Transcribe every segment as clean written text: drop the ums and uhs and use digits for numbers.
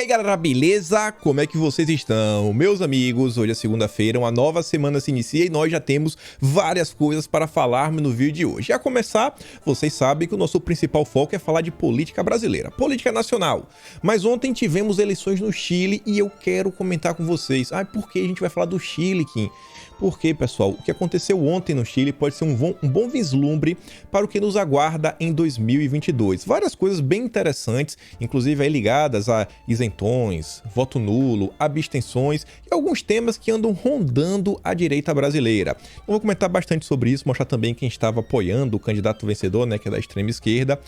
aí galera, beleza? Como é que vocês estão? Meus amigos, hoje é segunda-feira, uma nova semana se inicia e nós já temos várias coisas para falarmos no vídeo de hoje. A começar, vocês sabem que o nosso principal foco é falar de política brasileira, política nacional. Mas ontem tivemos eleições no Chile e eu quero comentar com vocês. Por que a gente vai falar do Chile, Kim? Porque, pessoal, o que aconteceu ontem no Chile pode ser um bom vislumbre para o que nos aguarda em 2022. Várias coisas bem interessantes, inclusive aí ligadas a isentões, voto nulo, abstenções e alguns temas que andam rondando a direita brasileira. Eu vou comentar bastante sobre isso, mostrar também quem estava apoiando o candidato vencedor, né, que é da extrema esquerda.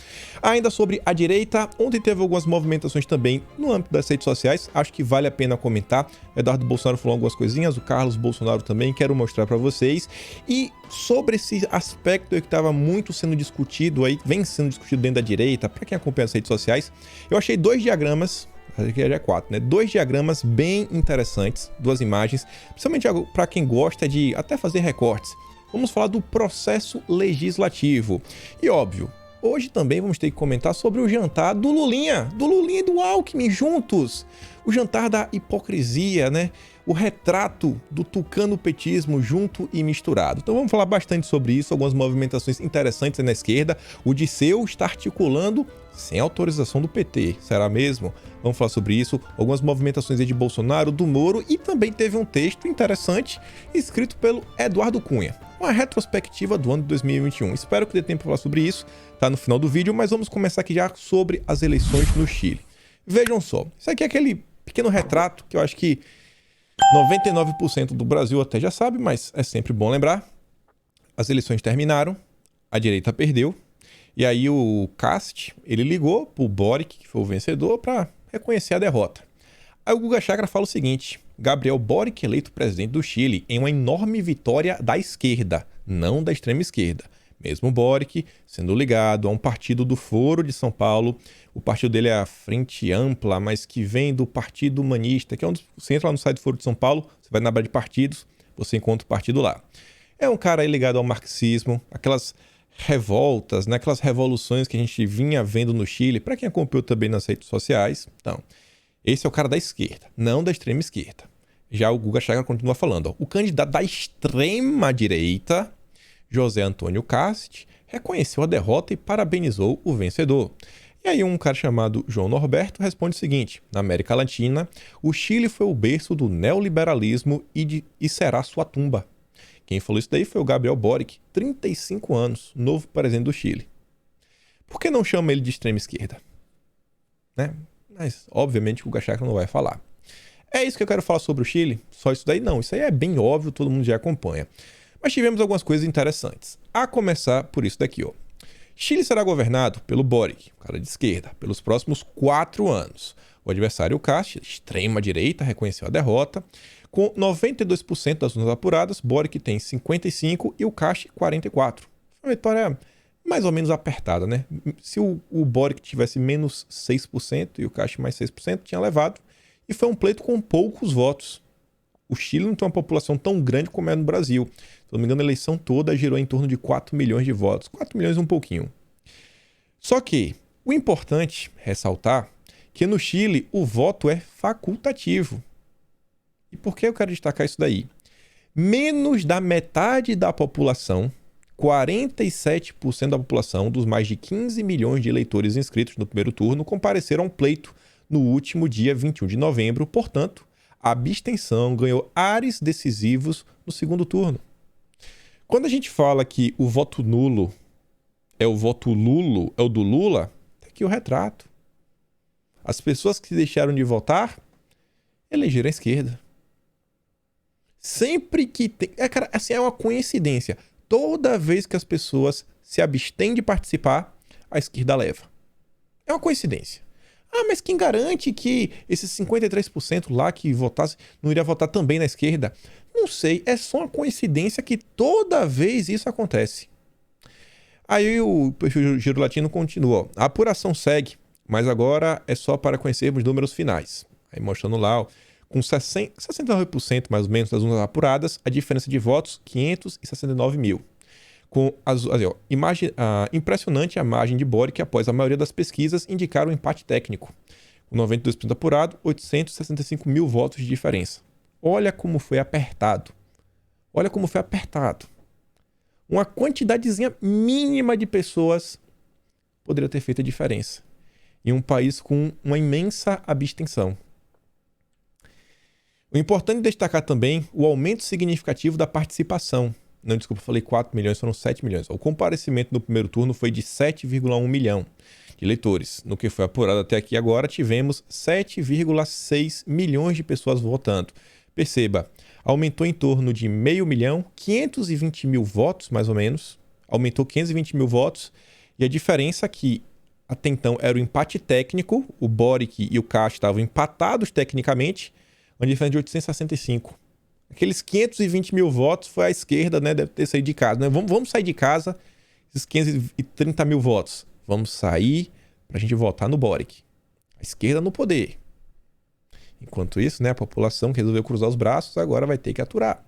Ainda sobre a direita, ontem teve algumas movimentações também no âmbito das redes sociais, acho que vale a pena comentar. Eduardo Bolsonaro falou algumas coisinhas, o Carlos Bolsonaro também, quero mostrar para vocês. E sobre esse aspecto que estava muito sendo discutido aí, vem sendo discutido dentro da direita, para quem acompanha as redes sociais, eu achei dois diagramas, aqui já é 4, né? Dois diagramas bem interessantes, duas imagens, principalmente para quem gosta de até fazer recortes. Vamos falar do processo legislativo. E óbvio, hoje também vamos ter que comentar sobre o jantar do Lulinha e do Alckmin juntos. O jantar da hipocrisia, né? O retrato do tucano-petismo junto e misturado. Então vamos falar bastante sobre isso, algumas movimentações interessantes na esquerda. O Disseu está articulando sem autorização do PT, será mesmo? Vamos falar sobre isso, algumas movimentações aí de Bolsonaro, do Moro, e também teve um texto interessante escrito pelo Eduardo Cunha, uma retrospectiva do ano de 2021. Espero que dê tempo para falar sobre isso, tá no final do vídeo, mas vamos começar aqui já sobre as eleições no Chile. Vejam só, isso aqui é aquele pequeno retrato que eu acho que 99% do Brasil até já sabe, mas é sempre bom lembrar. As eleições terminaram, a direita perdeu, e aí o Cast, ele ligou pro Boric, que foi o vencedor, para reconhecer a derrota. Aí o Guga Chakra fala o seguinte: Gabriel Boric eleito presidente do Chile em uma enorme vitória da esquerda, não da extrema esquerda. Mesmo Boric sendo ligado a um partido do Foro de São Paulo, o partido dele é a Frente Ampla, mas que vem do Partido Humanista, que é onde você entra lá no site do Foro de São Paulo, você vai na aba de partidos, você encontra o partido lá. É um cara aí ligado ao marxismo, aquelas revoltas, né, aquelas revoluções que a gente vinha vendo no Chile, para quem acompanhou também nas redes sociais. Então, esse é o cara da esquerda, não da extrema esquerda. Já o Guga Chakra continua falando, ó, o candidato da extrema direita, José Antônio Cast, reconheceu a derrota e parabenizou o vencedor. E aí um cara chamado João Norberto responde o seguinte: na América Latina, o Chile foi o berço do neoliberalismo e será sua tumba. Quem falou isso daí foi o Gabriel Boric, 35 anos, novo presidente do Chile. Por que não chama ele de extrema esquerda? Né? Mas, obviamente, o Guga Chakra não vai falar. É isso que eu quero falar sobre o Chile? Só isso daí? Não, isso aí é bem óbvio, todo mundo já acompanha. Mas tivemos algumas coisas interessantes. A começar por isso daqui, ó. Chile será governado pelo Boric, cara de esquerda, pelos próximos 4 anos. O adversário, o Cast, extrema direita, reconheceu a derrota. Com 92% das urnas apuradas, Boric tem 55% e o Cast 44%. Uma vitória mais ou menos apertada, né? Se o Boric tivesse menos 6% e o Cast mais 6%, tinha levado. E foi um pleito com poucos votos. O Chile não tem uma população tão grande como é no Brasil. Se não me engano, a eleição toda girou em torno de 4 milhões de votos. 4 milhões e um pouquinho. Só que o importante ressaltar que no Chile o voto é facultativo. E por que eu quero destacar isso daí? Menos da metade da população, 47% da população dos mais de 15 milhões de eleitores inscritos no primeiro turno compareceram ao pleito no último dia 21 de novembro. Portanto, a abstenção ganhou ares decisivos no segundo turno. Quando a gente fala que o voto nulo é o voto Lulo, é o do Lula, tá aqui o retrato. As pessoas que deixaram de votar elegeram a esquerda. Sempre que tem... cara, assim, é uma coincidência. Toda vez que as pessoas se abstêm de participar, a esquerda leva. É uma coincidência. Mas quem garante que esses 53% lá que votasse não iria votar também na esquerda? Não sei, é só uma coincidência que toda vez isso acontece. Aí o perfil Giro Latino continua, ó, a apuração segue, mas agora é só para conhecermos números finais. Aí mostrando lá, ó, com 69% mais ou menos das urnas apuradas, a diferença de votos, 569 mil. Com impressionante a margem de Boric após a maioria das pesquisas indicar o empate técnico. O 92% apurado, 865 mil votos de diferença. Olha como foi apertado. Olha como foi apertado. Uma quantidadezinha mínima de pessoas poderia ter feito a diferença. Em um país com uma imensa abstenção. O importante é destacar também o aumento significativo da participação. Não, desculpa, falei 4 milhões, foram 7 milhões. O comparecimento no primeiro turno foi de 7,1 milhão de eleitores. No que foi apurado até aqui agora, tivemos 7,6 milhões de pessoas votando. Perceba, aumentou em torno de meio milhão, 520 mil votos, mais ou menos. Aumentou 520 mil votos. E a diferença é que até então era o empate técnico, o Boric e o Cast estavam empatados tecnicamente, uma diferença de 865. Aqueles 520 mil votos foi a esquerda, né? Deve ter saído de casa. Né? Vamos sair de casa, esses 530 mil votos. Vamos sair pra gente votar no Boric. A esquerda no poder. Enquanto isso, né, a população que resolveu cruzar os braços agora vai ter que aturar.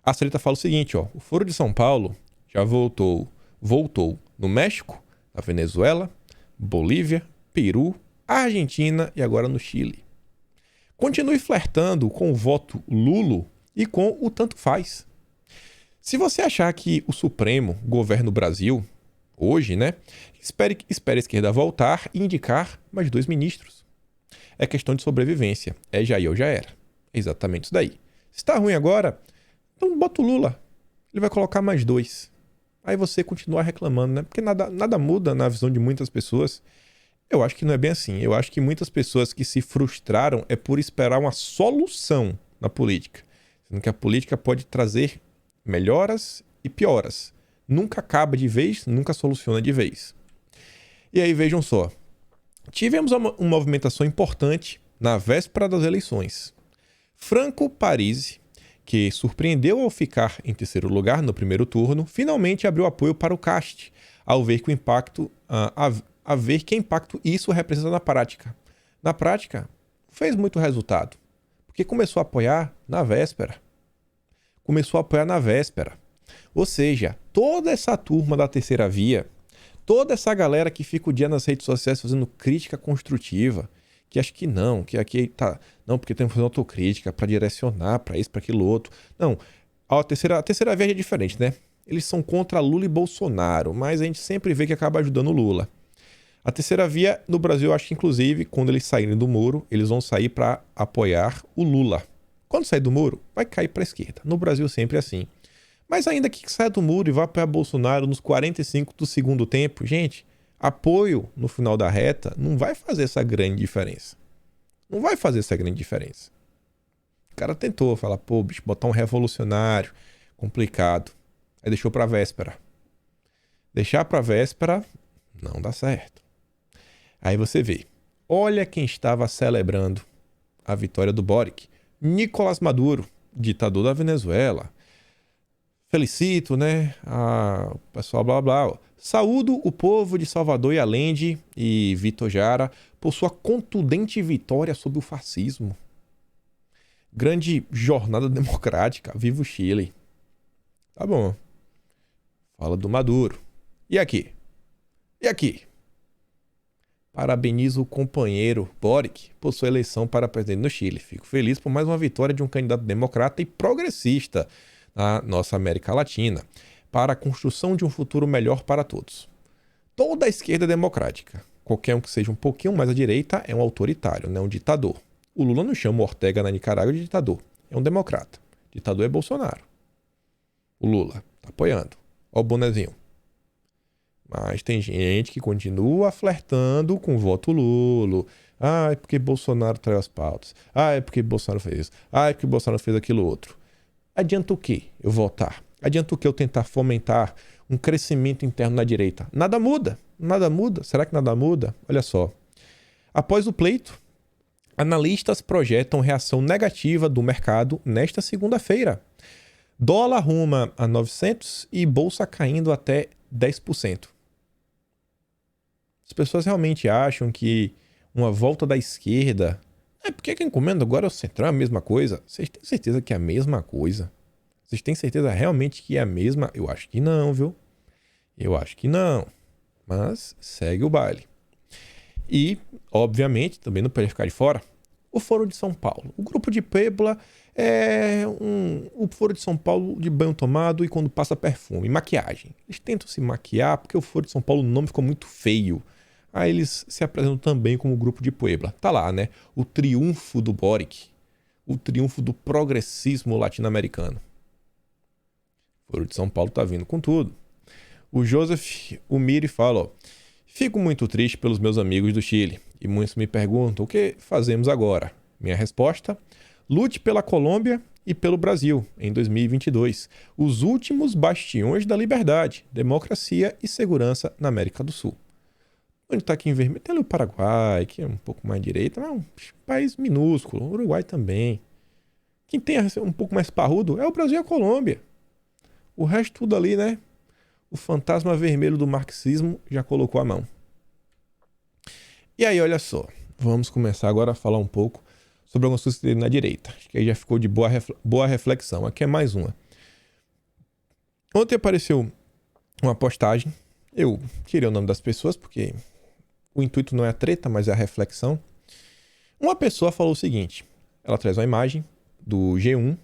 A Sarita fala o seguinte, ó. O Foro de São Paulo já voltou no México, na Venezuela, Bolívia, Peru, Argentina e agora no Chile. Continue flertando com o voto Lulo e com o tanto faz. Se você achar que o Supremo governa o Brasil, hoje, né, espere a esquerda voltar e indicar mais 2 ministros. É questão de sobrevivência. É já ou já era. É exatamente isso daí. Se está ruim agora, então bota o Lula. Ele vai colocar mais 2. Aí você continua reclamando, né? Porque nada muda na visão de muitas pessoas. Eu acho que não é bem assim. Eu acho que muitas pessoas que se frustraram é por esperar uma solução na política. Sendo que a política pode trazer melhoras e pioras. Nunca acaba de vez, nunca soluciona de vez. E aí vejam só. Tivemos uma movimentação importante na véspera das eleições. Franco Parisi, que surpreendeu ao ficar em terceiro lugar no primeiro turno, finalmente abriu apoio para o Cast, ao ver que que impacto isso representa na prática. Na prática, fez muito resultado, porque começou a apoiar na véspera. Ou seja, toda essa turma da terceira via, toda essa galera que fica o dia nas redes sociais fazendo crítica construtiva, que acha que não, que aqui tá... Não, porque tem que fazer autocrítica para direcionar para isso, para aquilo outro. Não, a terceira via é diferente, né? Eles são contra Lula e Bolsonaro, mas a gente sempre vê que acaba ajudando o Lula. A terceira via no Brasil, eu acho que inclusive, quando eles saírem do muro, eles vão sair para apoiar o Lula. Quando sair do muro, vai cair para a esquerda. No Brasil sempre é assim. Mas ainda que saia do muro e vá apoiar Bolsonaro nos 45 do segundo tempo, gente, apoio no final da reta não vai fazer essa grande diferença. Não vai fazer essa grande diferença. O cara tentou falar, pô, bicho, botar um revolucionário, complicado. Aí deixou pra véspera. Deixar pra véspera não dá certo. Aí você vê, olha quem estava celebrando a vitória do Boric. Nicolás Maduro, ditador da Venezuela. Felicito, né? O pessoal blá blá. Saúdo o povo de Salvador e Allende e Vitor Jara por sua contundente vitória sobre o fascismo. Grande jornada democrática. Viva o Chile. Tá bom. Fala do Maduro. E aqui? Parabenizo o companheiro Boric por sua eleição para presidente no Chile. Fico feliz por mais uma vitória de um candidato democrata e progressista na nossa América Latina, para a construção de um futuro melhor para todos. Toda a esquerda é democrática. Qualquer um que seja um pouquinho mais à direita é um autoritário, não é um ditador. O Lula não chama o Ortega na Nicarágua de ditador. É um democrata. Ditador é Bolsonaro. O Lula tá apoiando. Ó o bonezinho. Mas tem gente que continua flertando com o voto Lula. Ah, é porque Bolsonaro traiu as pautas. Ah, é porque Bolsonaro fez isso. Ah, é porque Bolsonaro fez aquilo outro. Adianta o quê eu votar? Adianta o quê eu tentar fomentar um crescimento interno na direita? Nada muda. Nada muda. Será que nada muda? Olha só. Após o pleito, analistas projetam reação negativa do mercado nesta segunda-feira. Dólar ruma a 900 e bolsa caindo até 10%. As pessoas realmente acham que uma volta da esquerda... porque quem comanda agora é o Centrão, é a mesma coisa. Vocês têm certeza que é a mesma coisa? Vocês têm certeza realmente que é a mesma? Eu acho que não, viu? Eu acho que não. Mas segue o baile. E, obviamente, também não pode ficar de fora, o Foro de São Paulo. O grupo de Puebla é o Foro de São Paulo de banho tomado e quando passa perfume, maquiagem. Eles tentam se maquiar porque o Foro de São Paulo, o nome ficou muito feio. Aí eles se apresentam também como o grupo de Puebla. Tá lá, né? O triunfo do Boric. O triunfo do progressismo latino-americano. O Foro de São Paulo tá vindo com tudo. O Joseph Umiri fala, ó, fico muito triste pelos meus amigos do Chile e muitos me perguntam o que fazemos agora. Minha resposta, lute pela Colômbia e pelo Brasil em 2022, os últimos bastiões da liberdade, democracia e segurança na América do Sul. Onde está aqui em vermelho? Tem ali o Paraguai, que é um pouco mais direita, mas é um país minúsculo. O Uruguai também. Quem tem um pouco mais parrudo é o Brasil e a Colômbia. O resto tudo ali, né? O fantasma vermelho do marxismo já colocou a mão. E aí, olha só. Vamos começar agora a falar um pouco sobre algumas coisas que tem na direita. Acho que aí já ficou de boa reflexão. Aqui é mais uma. Ontem apareceu uma postagem. Eu tirei o nome das pessoas porque o intuito não é a treta, mas é a reflexão. Uma pessoa falou o seguinte. Ela traz uma imagem do G1,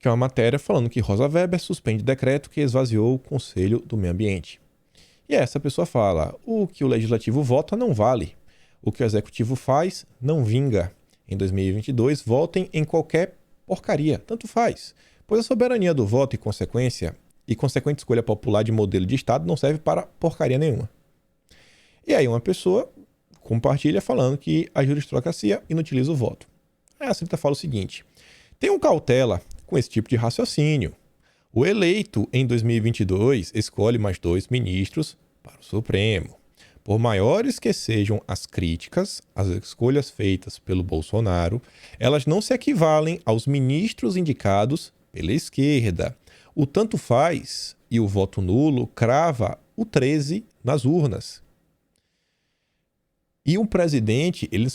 que é uma matéria falando que Rosa Weber suspende decreto que esvaziou o Conselho do Meio Ambiente. E essa pessoa fala, o que o Legislativo vota não vale. O que o Executivo faz não vinga. Em 2022, votem em qualquer porcaria, tanto faz. Pois a soberania do voto e consequente escolha popular de modelo de Estado não serve para porcaria nenhuma. E aí uma pessoa compartilha falando que a jurisprocracia inutiliza o voto. Aí a Cita fala o seguinte, tenham cautela com esse tipo de raciocínio. O eleito em 2022 escolhe mais 2 ministros para o Supremo. Por maiores que sejam as críticas, as escolhas feitas pelo Bolsonaro, elas não se equivalem aos ministros indicados pela esquerda. O tanto faz e o voto nulo crava o 13 nas urnas. E o presidente, ele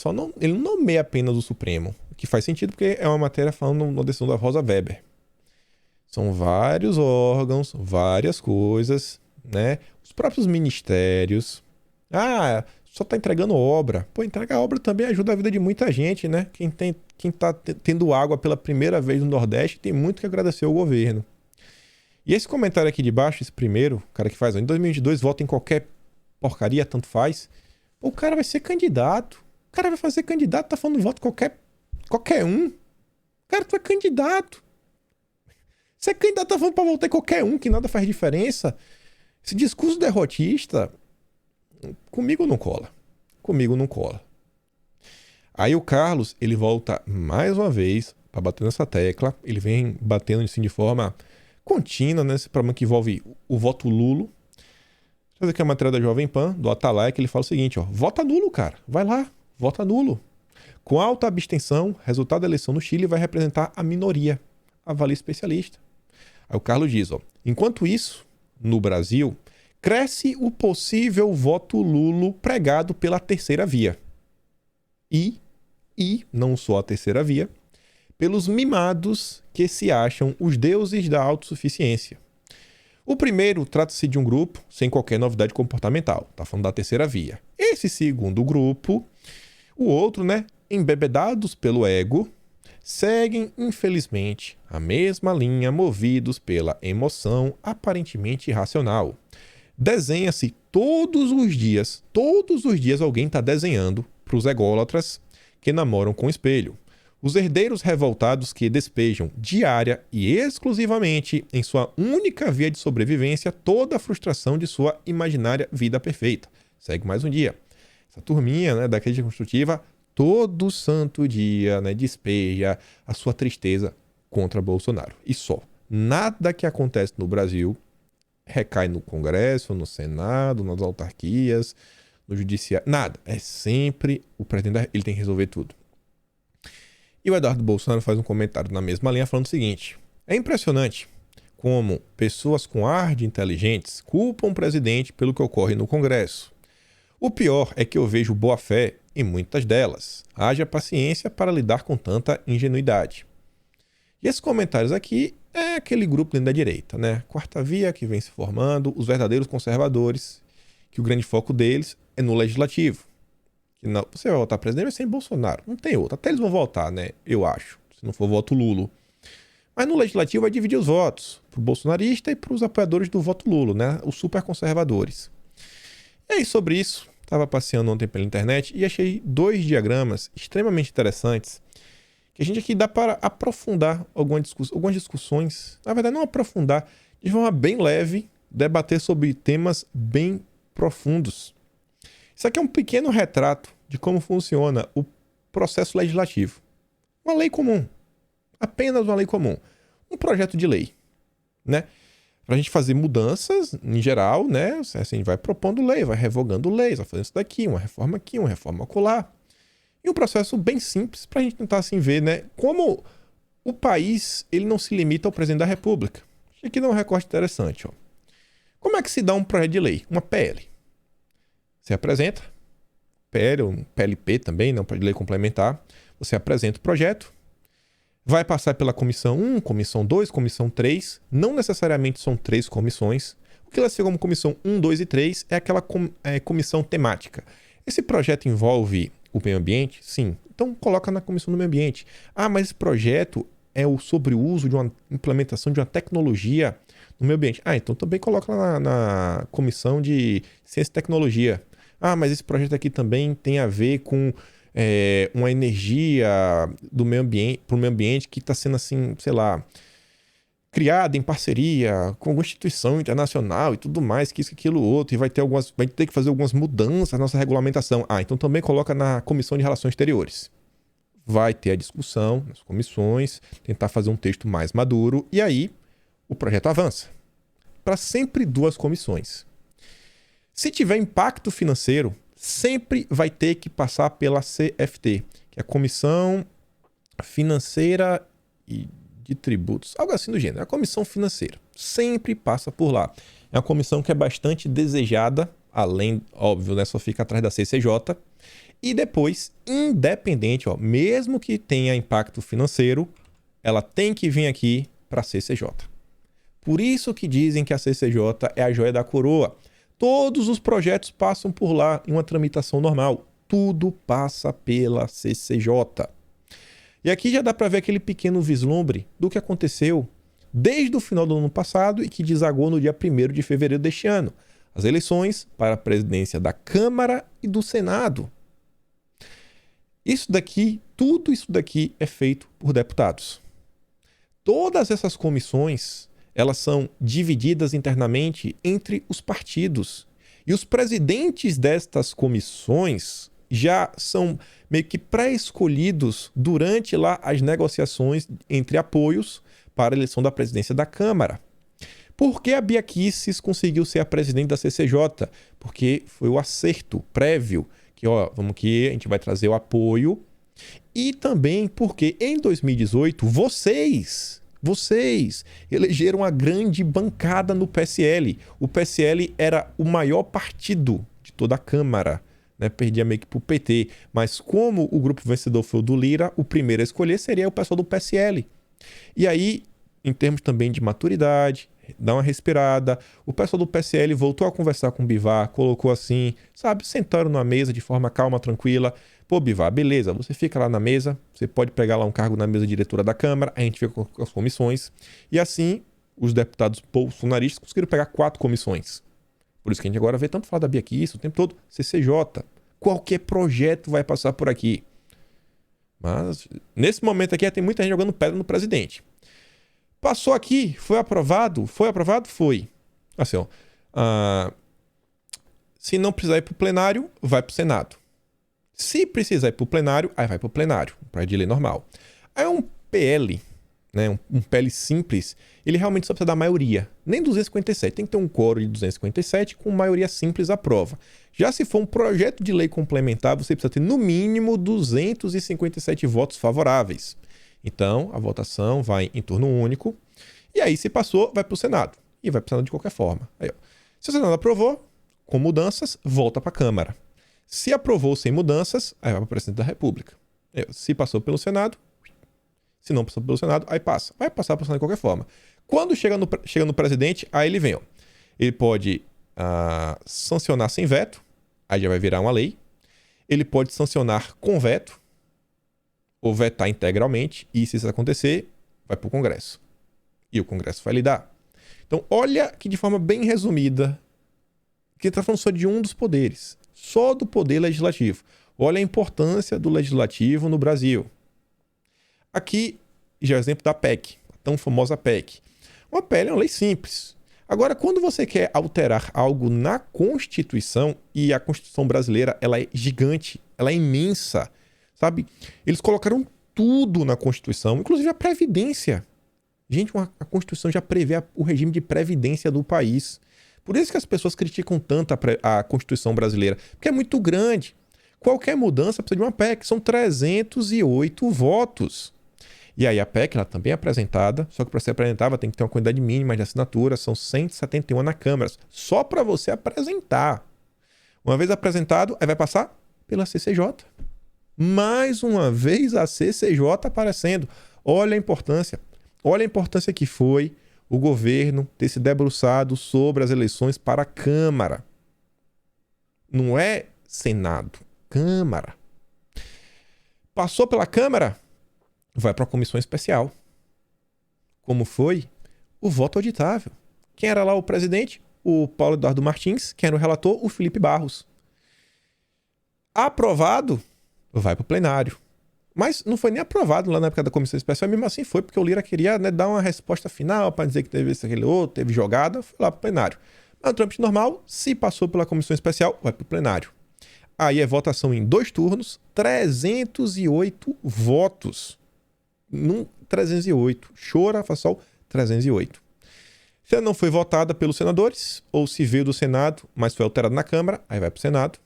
não nomeia apenas o Supremo, o que faz sentido porque é uma matéria falando na decisão da Rosa Weber. São vários órgãos, várias coisas, né? Os próprios ministérios. Ah, só tá entregando obra. Pô, entregar obra também ajuda a vida de muita gente, né? Quem tá tendo água pela primeira vez no Nordeste tem muito que agradecer ao governo. E esse comentário aqui de baixo, esse primeiro, o cara que faz, em 2022 vota em qualquer porcaria, tanto faz. O cara vai ser candidato. O cara vai fazer candidato, tá falando voto qualquer um. Cara, tu é candidato. Você é candidato, tá falando pra votar em qualquer um, que nada faz diferença. Esse discurso derrotista, comigo não cola. Comigo não cola. Aí o Carlos, ele volta mais uma vez pra bater nessa tecla. Ele vem batendo assim de forma contínua, né? Esse problema que envolve o voto nulo. Deixa eu ver aqui a matéria da Jovem Pan, do Atalaia, que ele fala o seguinte, ó, vota nulo, cara. Vai lá, vota nulo. Com alta abstenção, resultado da eleição no Chile vai representar a minoria, avalia especialista. Aí o Carlos diz, ó, enquanto isso, no Brasil, cresce o possível voto nulo pregado pela terceira via. E não só a terceira via, pelos mimados que se acham os deuses da autossuficiência. O primeiro trata-se de um grupo sem qualquer novidade comportamental. Tá falando da terceira via. Esse segundo grupo, o outro, né, embebedados pelo ego, seguem, infelizmente, a mesma linha movidos pela emoção aparentemente irracional. Desenha-se todos os dias alguém está desenhando para os ególatras que namoram com o espelho. Os herdeiros revoltados que despejam diária e exclusivamente em sua única via de sobrevivência toda a frustração de sua imaginária vida perfeita. Segue mais um dia. Essa turminha, né, da crítica construtiva, todo santo dia, né, despeja a sua tristeza contra Bolsonaro. E só. Nada que acontece no Brasil recai no Congresso, no Senado, nas autarquias, no Judiciário. Nada. É sempre o presidente, ele tem que resolver tudo. E o Eduardo Bolsonaro faz um comentário na mesma linha falando o seguinte, é impressionante como pessoas com ar de inteligentes culpam o presidente pelo que ocorre no Congresso. O pior é que eu vejo boa-fé em muitas delas. Haja paciência para lidar com tanta ingenuidade. E esses comentários aqui é aquele grupo dentro da direita, né? Quarta via que vem se formando, os verdadeiros conservadores, que o grande foco deles é no legislativo. Que não, você vai votar presidente, vai ser em Bolsonaro. Não tem outro. Até eles vão votar, né? Eu acho. Se não for voto Lula. Mas no legislativo vai dividir os votos. Pro bolsonarista e pros apoiadores do voto Lula, né? Os super conservadores. E aí, sobre isso, estava passeando ontem pela internet e achei 2 diagramas extremamente interessantes que a gente aqui dá para aprofundar algumas discussões. Na verdade, não aprofundar, de forma bem leve, debater sobre temas bem profundos. Isso aqui é um pequeno retrato de como funciona o processo legislativo. Uma lei comum. Apenas uma lei comum. Um projeto de lei, né? Para a gente fazer mudanças, em geral, né? Assim, vai propondo lei, vai revogando leis, vai fazendo isso daqui, uma reforma acolá. E um processo bem simples para a gente tentar assim ver, né? Como o país ele não se limita ao presidente da República. Aqui dá um recorte interessante, ó. Como é que se dá um projeto de lei? Uma PL. Você apresenta, PL, um PLP também, não, projeto de lei complementar. Você apresenta o projeto, vai passar pela comissão 1, comissão 2, comissão 3. Não necessariamente são 3 comissões. O que elas ficam como comissão 1, 2 e 3 é aquela comissão temática. Esse projeto envolve o meio ambiente? Sim. Então coloca na comissão do meio ambiente. Ah, mas esse projeto é sobre o uso de uma implementação de uma tecnologia no meio ambiente. Ah, então também coloca na comissão de ciência e tecnologia. Ah, mas esse projeto aqui também tem a ver com uma energia do meio ambiente, para o meio ambiente que está sendo assim, sei lá, criada em parceria com alguma instituição internacional e tudo mais, que isso, aquilo, outro, e vai ter que fazer algumas mudanças na nossa regulamentação. Ah, então também coloca na Comissão de Relações Exteriores. Vai ter a discussão nas comissões, tentar fazer um texto mais maduro, e aí o projeto avança. Para sempre 2 comissões. Se tiver impacto financeiro, sempre vai ter que passar pela CFT, que é a Comissão Financeira e de Tributos, algo assim do gênero. É a comissão financeira. Sempre passa por lá. É uma comissão que é bastante desejada, além, óbvio, né, só fica atrás da CCJ. E depois, independente, ó, mesmo que tenha impacto financeiro, ela tem que vir aqui para a CCJ. Por isso que dizem que a CCJ é a joia da coroa. Todos os projetos passam por lá em uma tramitação normal. Tudo passa pela CCJ. E aqui já dá para ver aquele pequeno vislumbre do que aconteceu desde o final do ano passado e que desagou no dia 1º de fevereiro deste ano. As eleições para a presidência da Câmara e do Senado. Tudo isso daqui é feito por deputados. Todas essas comissões, elas são divididas internamente entre os partidos. E os presidentes destas comissões já são meio que pré-escolhidos durante lá as negociações entre apoios para a eleição da presidência da Câmara. Por que a Bia Kicis conseguiu ser a presidente da CCJ? Porque foi o acerto prévio, que vamos aqui, a gente vai trazer o apoio. E também porque em 2018, vocês elegeram uma grande bancada no PSL. O PSL era o maior partido de toda a Câmara. Né, perdia meio que pro PT, mas como o grupo vencedor foi o do Lira, o primeiro a escolher seria o pessoal do PSL. E aí, em termos também de maturidade, dá uma respirada, o pessoal do PSL voltou a conversar com o Bivar, colocou assim, sabe, sentaram na mesa de forma calma, tranquila. Pô, Bivar, beleza, você fica lá na mesa, você pode pegar lá um cargo na mesa diretora da Câmara, a gente fica com as comissões. E assim, os deputados bolsonaristas conseguiram pegar 4 comissões. Por isso que a gente agora vê tanto falar da Bia Kicis o tempo todo. CCJ. Qualquer projeto vai passar por aqui. Mas, nesse momento aqui, tem muita gente jogando pedra no presidente. Passou aqui, foi aprovado? Foi aprovado? Foi. Assim, ó. Se não precisar ir para o plenário, vai para o Senado. Se precisar ir para o plenário, aí vai para o plenário. Para de lei normal. Aí um PL, né, um PL simples, ele realmente só precisa da maioria. Nem 257. Tem que ter um quórum de 257 com maioria simples aprova. Já se for um projeto de lei complementar, você precisa ter no mínimo 257 votos favoráveis. Então, a votação vai em turno único. E aí, se passou, vai para o Senado. E vai para o Senado de qualquer forma. Aí, ó. Se o Senado aprovou, com mudanças, volta para a Câmara. Se aprovou sem mudanças, aí vai para o Presidente da República. Aí, se passou pelo Senado, se não passou pelo Senado, aí passa. Vai passar pelo Senado de qualquer forma. Quando chega no presidente, aí ele vem. Ó. Ele pode sancionar sem veto. aí já vai virar uma lei. Ele pode sancionar com veto, ou vetar integralmente, e se isso acontecer, vai para o Congresso. E o Congresso vai lidar. Então, olha que de forma bem resumida, que está falando só de um dos poderes, só do poder legislativo. Olha a importância do legislativo no Brasil. Aqui, já é o exemplo da PEC, a tão famosa PEC. Uma PEC é uma lei simples. Agora, quando você quer alterar algo na Constituição, e a Constituição brasileira ela é gigante, ela é imensa, sabe? Eles colocaram tudo na Constituição, inclusive a Previdência. Gente, a Constituição já prevê o regime de previdência do país. Por isso que as pessoas criticam tanto a Constituição brasileira, porque é muito grande. Qualquer mudança precisa de uma PEC, são 308 votos. E aí a PEC ela também é apresentada, só que para ser apresentada tem que ter uma quantidade mínima de assinaturas, são 171 na Câmara, só para você apresentar. Uma vez apresentado, aí vai passar pela CCJ. Mais uma vez a CCJ aparecendo. Olha a importância que foi o governo ter se debruçado sobre as eleições para a Câmara. Não é Senado, Câmara. Passou pela Câmara, vai para a comissão especial. Como foi? O voto auditável. Quem era lá o presidente? O Paulo Eduardo Martins. Quem era o relator? O Felipe Barros. Aprovado, vai para o plenário. Mas não foi nem aprovado lá na época da comissão especial, mesmo assim foi, porque o Lira queria, né, dar uma resposta final para dizer que teve esse, aquele outro, teve jogada, foi lá para o plenário. Mas no trâmite normal, se passou pela comissão especial, vai para o plenário. Aí é votação em 2 turnos, 308 votos. 308. Chora, faz sol, 308. Se ela não foi votada pelos senadores, ou se veio do Senado, mas foi alterada na Câmara, aí vai para o Senado,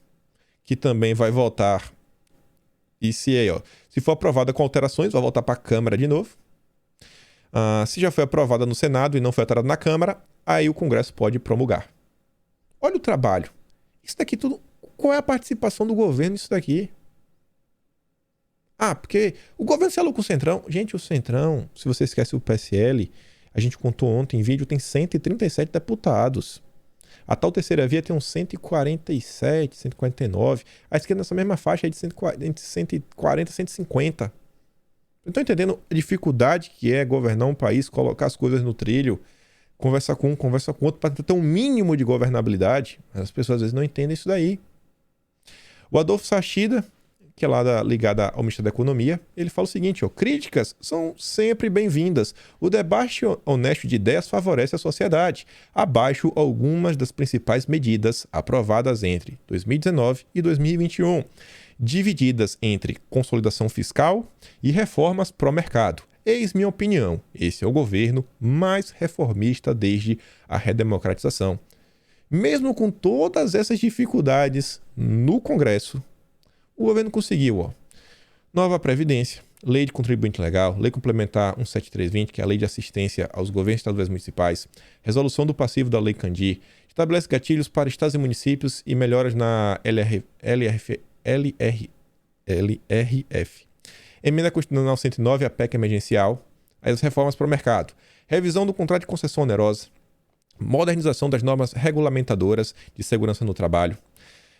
que também vai votar. E se for aprovada com alterações, vai voltar para a Câmara de novo. Se já foi aprovada no Senado e não foi alterada na Câmara, aí o Congresso pode promulgar. Olha o trabalho. Isso daqui tudo... Qual é a participação do governo nisso daqui? Porque o governo se alocou com o Centrão. Gente, o Centrão, se você esquece o PSL, a gente contou ontem em vídeo, tem 137 deputados. A tal terceira via tem uns 147, 149. A esquerda nessa mesma faixa é de 140, 150. Estão entendendo a dificuldade que é governar um país, colocar as coisas no trilho, conversar com um, conversar com outro, para ter um mínimo de governabilidade? As pessoas às vezes não entendem isso daí. O Adolfo Sachida, que é lá ligado ao Ministério da Economia, ele fala o seguinte, críticas são sempre bem-vindas. O debate honesto de ideias favorece a sociedade. Abaixo algumas das principais medidas aprovadas entre 2019 e 2021, divididas entre consolidação fiscal e reformas pró-mercado. Eis minha opinião, esse é o governo mais reformista desde a redemocratização. Mesmo com todas essas dificuldades no Congresso, o governo conseguiu, nova Previdência, Lei de Contribuinte Legal, Lei Complementar 17320, que é a Lei de Assistência aos Governos Estaduais e Municipais, Resolução do Passivo da Lei Candir, estabelece gatilhos para estados e municípios e melhoras na LRF. Emenda Constitucional 109, a PEC emergencial, as reformas para o mercado, revisão do contrato de concessão onerosa, modernização das normas regulamentadoras de segurança no trabalho,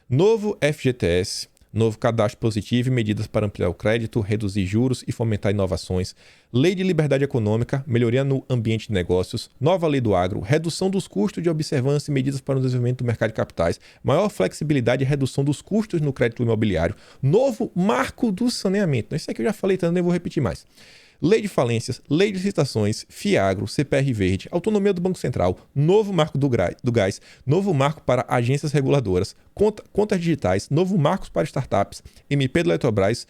novo FGTS, novo cadastro positivo e medidas para ampliar o crédito, reduzir juros e fomentar inovações, lei de liberdade econômica, melhoria no ambiente de negócios, nova lei do agro, redução dos custos de observância e medidas para o desenvolvimento do mercado de capitais, maior flexibilidade e redução dos custos no crédito imobiliário, novo marco do saneamento. Isso aqui eu já falei tanto, nem vou repetir mais. Lei de falências, lei de licitações, FIAGRO, CPR Verde, autonomia do Banco Central, novo marco do gás, novo marco para agências reguladoras, contas digitais, novo marcos para startups, MP da Eletrobras,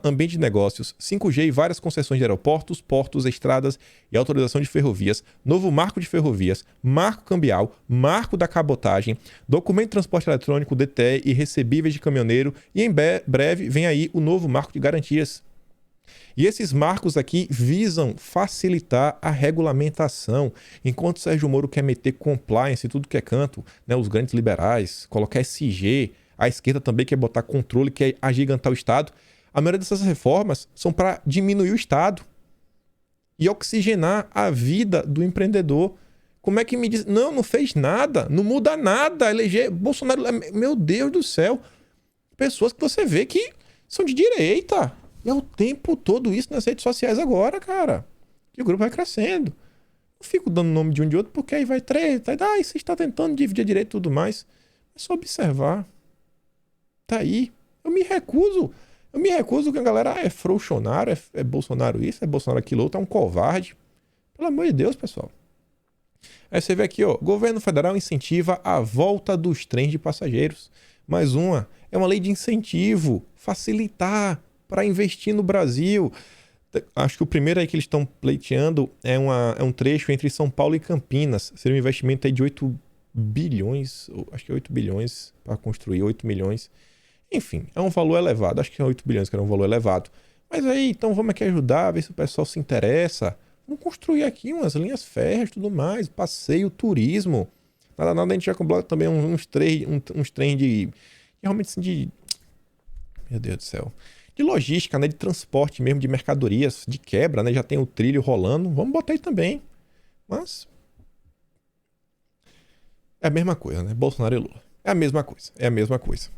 ambiente de negócios, 5G e várias concessões de aeroportos, portos, estradas e autorização de ferrovias, novo marco de ferrovias, marco cambial, marco da cabotagem, documento de transporte eletrônico, DTE e recebíveis de caminhoneiro e em breve vem aí o novo marco de garantias. E esses marcos aqui visam facilitar a regulamentação. Enquanto o Sérgio Moro quer meter compliance e tudo que é canto, né, os grandes liberais, colocar SG, a esquerda também quer botar controle, quer agigantar o Estado. A maioria dessas reformas são para diminuir o Estado e oxigenar a vida do empreendedor. Como é que me diz? Não, não fez nada, não muda nada. Eleger Bolsonaro, meu Deus do céu. Pessoas que você vê que são de direita. E é o tempo todo isso nas redes sociais agora, cara. E o grupo vai crescendo. Não fico dando nome de um de outro, porque aí vai treta. Aí você está tentando dividir a direita e tudo mais. É só observar. Tá aí. Eu me recuso que a galera é frouxonário, é Bolsonaro isso, é Bolsonaro aquilo outro, é um covarde. Pelo amor de Deus, pessoal. Aí você vê aqui, ó, governo federal incentiva a volta dos trens de passageiros. Mais uma, é uma lei de incentivo, facilitar para investir no Brasil. Acho que o primeiro aí que eles estão pleiteando é um trecho entre São Paulo e Campinas. Seria um investimento aí de 8 bilhões, acho que é 8 bilhões para construir, 8 milhões. Enfim, é um valor elevado. Acho que é 8 bilhões que era um valor elevado. Mas aí, então vamos aqui ajudar, ver se o pessoal se interessa. Vamos construir aqui umas linhas férreas e tudo mais, passeio, turismo. Nada, a gente já coloca também uns trens de... Realmente assim, de... Meu Deus do céu. De logística, né? De transporte mesmo, de mercadorias, de quebra, né? Já tem o trilho rolando. Vamos botar aí também. Mas... é a mesma coisa, né? Bolsonaro e Lula. É a mesma coisa. É a mesma coisa.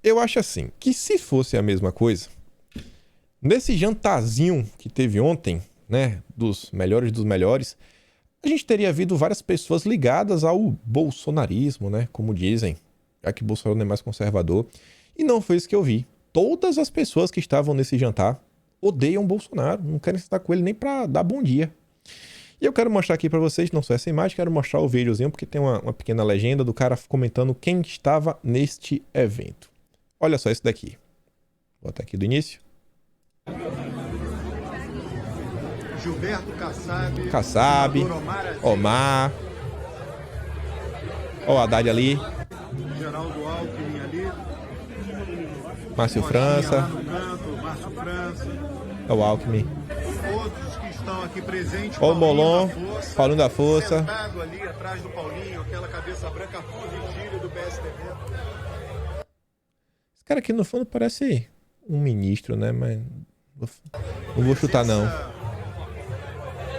Eu acho assim, que se fosse a mesma coisa, nesse jantarzinho que teve ontem, né? Dos melhores, a gente teria visto várias pessoas ligadas ao bolsonarismo, né? Como dizem, já que Bolsonaro não é mais conservador. E não foi isso que eu vi. Todas as pessoas que estavam nesse jantar odeiam Bolsonaro, não querem estar com ele nem para dar bom dia. E eu quero mostrar aqui para vocês, não só essa imagem, quero mostrar o videozinho, porque tem uma pequena legenda do cara comentando quem estava neste evento. Olha só esse daqui. Vou botar aqui do início. Gilberto Kassab, Omar. Ó o Haddad ali. Geraldo Alckmin ali. Márcio França. Márcio França. Ó o Alckmin. Todos que estão aqui presentes. Ó o Molon. Paulinho da Força. Sentado ali atrás do Paulinho, aquela cabeça branca, Vigílio do PSDB. Esse cara aqui no fundo parece um ministro, né? Mas não vou chutar não.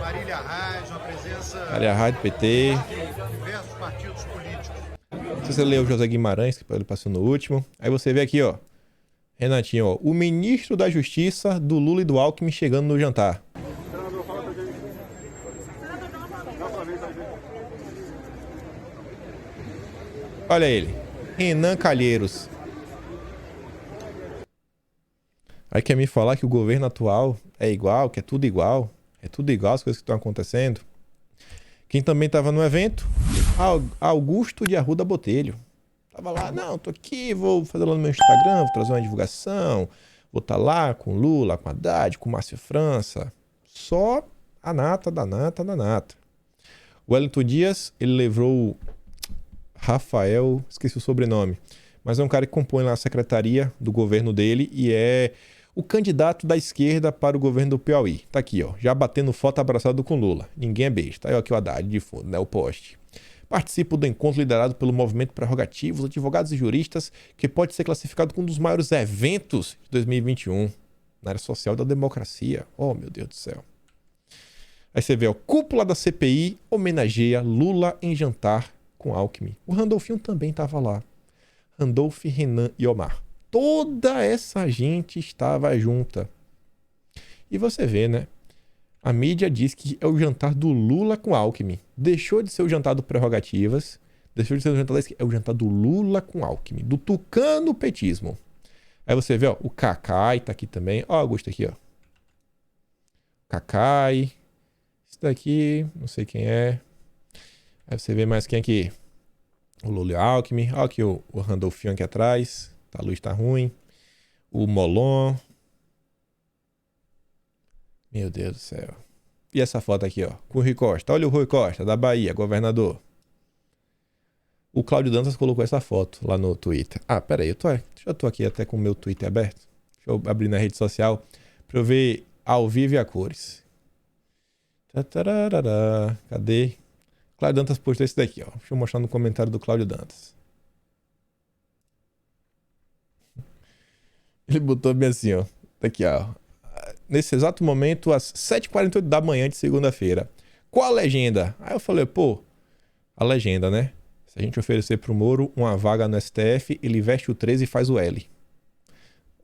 Marília Reis, uma presença... Marília Reis do PT. Diversos partidos políticos. Se você leu o José Guimarães, que ele passou no último. Aí você vê aqui, ó. Renatinho, ó. O ministro da Justiça do Lula e do Alckmin chegando no jantar. Olha ele. Renan Calheiros. Aí quer me falar que o governo atual é igual, que é tudo igual. É tudo igual as coisas que estão acontecendo. Quem também estava no evento? Augusto de Arruda Botelho. Tava lá, não, tô aqui, vou fazer lá no meu Instagram, vou trazer uma divulgação. Vou estar lá com Lula, com Haddad, com Márcio França. Só a nata da nata da nata. O Wellington Dias, ele levou Rafael, esqueci o sobrenome. Mas é um cara que compõe lá a secretaria do governo dele e é o candidato da esquerda para o governo do Piauí. Tá aqui, ó, já batendo foto abraçado com Lula. Ninguém é besta. Aí ó, aqui o Haddad de fundo, né, o poste. Participo do encontro liderado pelo Movimento Prerrogativos, advogados e juristas, que pode ser classificado como um dos maiores eventos de 2021 na área social da democracia. Oh, meu Deus do céu. Aí você vê, ó, cúpula da CPI homenageia Lula em jantar com Alckmin. O Randolfinho também estava lá. Randolph, Renan e Omar. Toda essa gente estava junta. E você vê, né? A mídia diz que é o jantar do Lula com Alckmin. Deixou de ser o jantar do Prerrogativas. Deixou de ser o jantar da esquerda. É o jantar do Lula com Alckmin. Do tucano petismo. Aí você vê, ó, o Cacai tá aqui também. Ó, Augusto aqui, ó. Cacai. Esse daqui, não sei quem é. Aí você vê mais quem aqui. O Lula e o Alckmin. Ó aqui o Randolfinho aqui atrás. A luz tá ruim. O Molon. Meu Deus do céu. E essa foto aqui, ó. Com o Rui Costa. Olha o Rui Costa, da Bahia, governador. O Cláudio Dantas colocou essa foto lá no Twitter. Ah, pera aí. Já tô aqui até com o meu Twitter aberto. Deixa eu abrir na rede social pra eu ver ao vivo e a cores. Cadê? Cláudio Dantas postou esse daqui, ó. Deixa eu mostrar no comentário do Cláudio Dantas. Ele botou bem assim, ó. Tá aqui, ó. Nesse exato momento, às 7h48 da manhã de segunda-feira. Qual a legenda? Aí eu falei, pô, A legenda, né? Se a gente oferecer pro Moro uma vaga no STF, ele veste o 13 e faz o L.